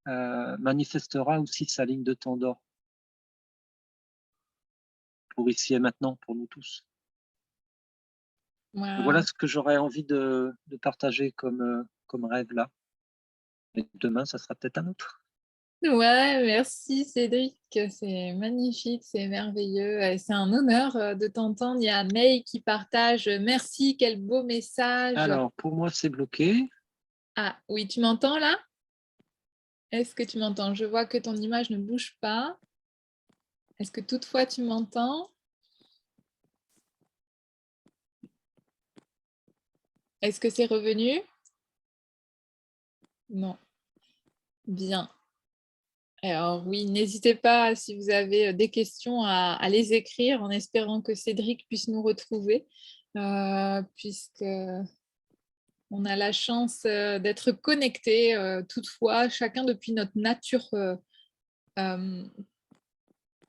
Speaker 2: manifestera aussi sa ligne de temps d'or pour ici et maintenant, pour nous tous.
Speaker 1: Wow.
Speaker 2: Voilà ce que j'aurais envie de partager comme rêve là. Et demain, ça sera peut-être un autre.
Speaker 1: Ouais, merci Cédric, c'est magnifique, c'est merveilleux. Et c'est un honneur de t'entendre. Il y a May qui partage. Merci, quel beau message.
Speaker 2: Alors, pour moi, c'est bloqué.
Speaker 1: Ah oui, tu m'entends là? Est-ce que tu m'entends? Je vois que ton image ne bouge pas. Est-ce que toutefois tu m'entends? Est-ce que c'est revenu? Non. Bien. Alors oui, n'hésitez pas si vous avez des questions à les écrire en espérant que Cédric puisse nous retrouver, puisque on a la chance d'être connectés, toutefois, chacun depuis notre nature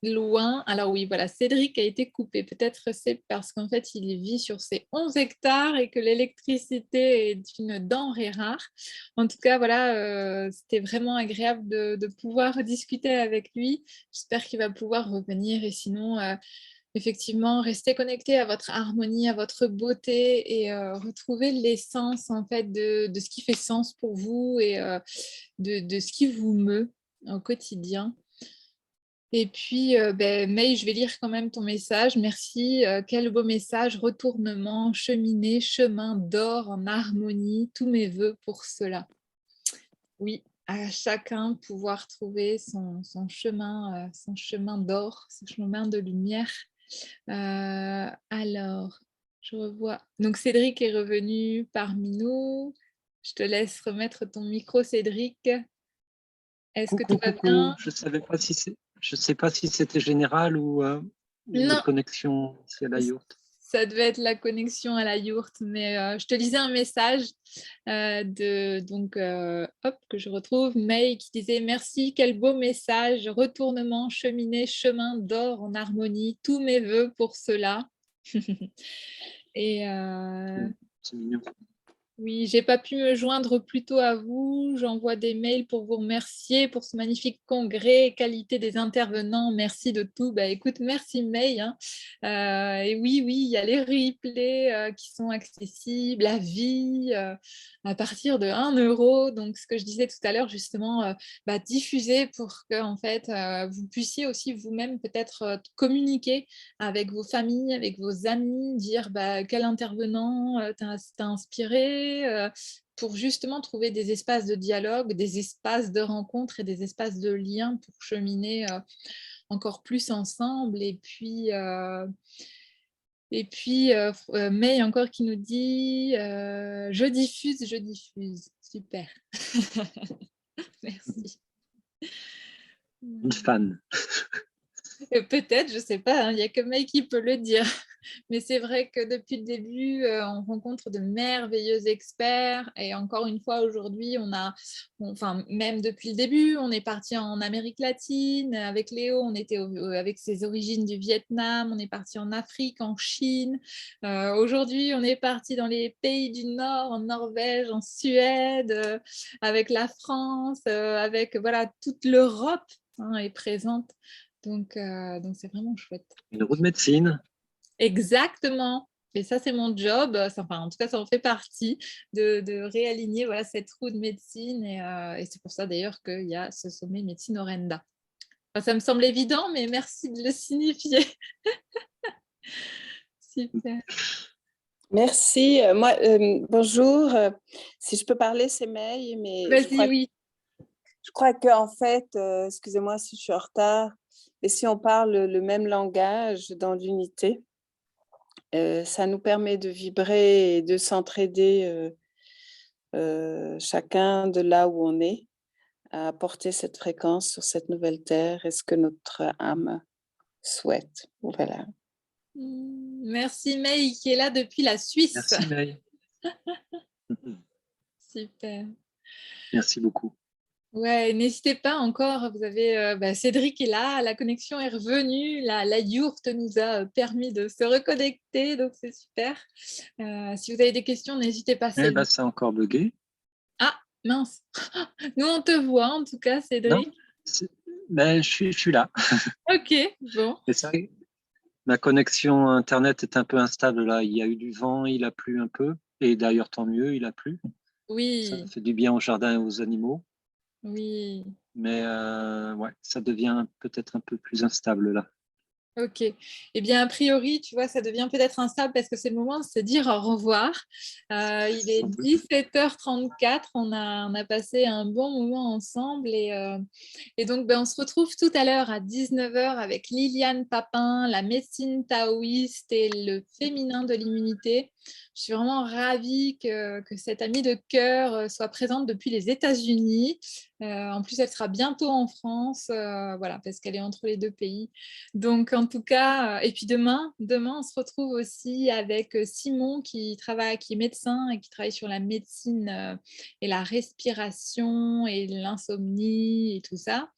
Speaker 1: loin. Alors oui, voilà, Cédric a été coupé. Peut-être c'est parce qu'en fait, il vit sur ses 11 hectares et que l'électricité est une denrée rare. En tout cas, voilà, c'était vraiment agréable de pouvoir discuter avec lui. J'espère qu'il va pouvoir revenir et sinon, effectivement, restez connecté à votre harmonie, à votre beauté et retrouver l'essence en fait de ce qui fait sens pour vous et de ce qui vous meut au quotidien. Et puis, May, je vais lire quand même ton message. Merci. Quel beau message. Retournement, cheminée, chemin d'or en harmonie. Tous mes voeux pour cela. Oui, à chacun pouvoir trouver son chemin d'or, son chemin de lumière. Alors, je revois. Donc, Cédric est revenu parmi nous. Je te laisse remettre ton micro, Cédric. Est-ce que tout va bien?
Speaker 2: Je sais pas si c'était général ou une
Speaker 1: Non,
Speaker 2: connexion, c'est la yourte.
Speaker 1: ça devait être la connexion à la yourte, mais je te lisais un message que je retrouve, May qui disait merci, quel beau message, retournement, cheminée, chemin d'or en harmonie, tous mes voeux pour cela. Et
Speaker 2: C'est mignon.
Speaker 1: oui, j'ai pas pu me joindre plus tôt à vous. J'envoie des mails pour vous remercier pour ce magnifique congrès, qualité des intervenants, merci de tout. Bah, écoute, merci May. Hein. Et oui, il y a les replays qui sont accessibles à vie à partir de 1 euro. Donc, ce que je disais tout à l'heure, justement, diffuser pour que en fait, vous puissiez aussi vous-même peut-être communiquer avec vos familles, avec vos amis, dire quel intervenant t'a inspiré, pour justement trouver des espaces de dialogue, des espaces de rencontre et des espaces de lien pour cheminer encore plus ensemble. Et puis, May encore qui nous dit je diffuse. Super. Merci.
Speaker 2: Une fan.
Speaker 1: Peut-être, je ne sais pas, il n'y a que May qui peut le dire. Mais c'est vrai que depuis le début, on rencontre de merveilleux experts. Et encore une fois, aujourd'hui, même depuis le début, on est parti en Amérique latine. Avec Léo, on était avec ses origines du Vietnam. On est parti en Afrique, en Chine. Aujourd'hui, on est parti dans les pays du Nord, en Norvège, en Suède, avec la France, avec voilà, toute l'Europe est présente. Donc c'est vraiment chouette.
Speaker 2: Une roue de médecine.
Speaker 1: Exactement. Et ça, c'est mon job. En tout cas, ça en fait partie de réaligner voilà, cette roue de médecine. Et c'est pour ça d'ailleurs qu'il y a ce sommet médecine Orenda. Enfin, ça me semble évident, mais merci de le signifier. Super.
Speaker 4: Merci. Bonjour. Si je peux parler, c'est May, mais
Speaker 1: Vas-y, oui.
Speaker 4: je crois qu'en fait, excusez-moi si je suis en retard, et si on parle le même langage dans l'unité, ça nous permet de vibrer et de s'entraider chacun de là où on est, à porter cette fréquence sur cette nouvelle terre et ce que notre âme souhaite. Voilà.
Speaker 1: Merci May qui est là depuis la Suisse.
Speaker 2: Merci, May.
Speaker 1: Super.
Speaker 2: Merci beaucoup.
Speaker 1: Ouais, n'hésitez pas encore, vous avez Cédric est là, la connexion est revenue, la yourte nous a permis de se reconnecter, donc c'est super. Si vous avez des questions, n'hésitez pas.
Speaker 2: Eh ben, c'est encore bugué.
Speaker 1: Ah, mince. Nous, on te voit en tout cas,
Speaker 2: Non,
Speaker 1: Cédric.
Speaker 2: ben, je suis là.
Speaker 1: Ok, bon.
Speaker 2: Et ça, ma connexion Internet est un peu instable là. Il y a eu du vent, il a plu un peu. Et d'ailleurs, tant mieux, il a plu.
Speaker 1: Oui,
Speaker 2: Ça fait du bien au jardin et aux animaux.
Speaker 1: oui.
Speaker 2: Mais ouais, ça devient peut-être un peu plus instable là.
Speaker 1: Ok. Eh bien, a priori, tu vois, ça devient peut-être instable parce que c'est le moment de se dire au revoir. Il est
Speaker 2: Sans doute.
Speaker 1: 17h34. On a passé un bon moment ensemble et donc, on se retrouve tout à l'heure à 19h avec Liliane Papin, la médecine taoïste et le féminin de l'immunité. Je suis vraiment ravie que cette amie de cœur soit présente depuis les États-Unis. En plus, elle sera bientôt en France, voilà, parce qu'elle est entre les deux pays. Donc, en tout cas, et puis demain, on se retrouve aussi avec Simon qui est médecin et qui travaille sur la médecine et la respiration et l'insomnie et tout ça,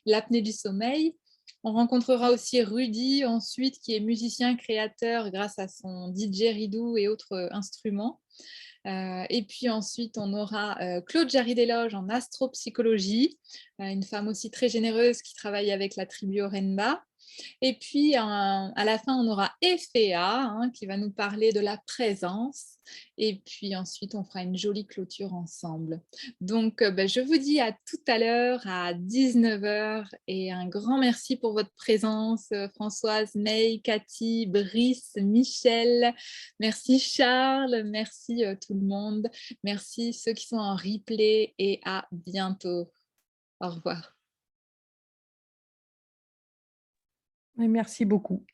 Speaker 1: l'apnée du sommeil. On rencontrera aussi Rudy ensuite, qui est musicien créateur grâce à son didgeridoo et autres instruments. Et puis ensuite, on aura Claude Jarry-Desloges en astropsychologie, une femme aussi très généreuse qui travaille avec la tribu Orenba. Et puis, à la fin, on aura Ephéa qui va nous parler de la présence. Et puis ensuite, on fera une jolie clôture ensemble. Donc, je vous dis à tout à l'heure à 19h et un grand merci pour votre présence, Françoise, May, Cathy, Brice, Michel. Merci Charles, merci tout le monde. Merci ceux qui sont en replay et à bientôt. Au revoir.
Speaker 3: Et merci beaucoup.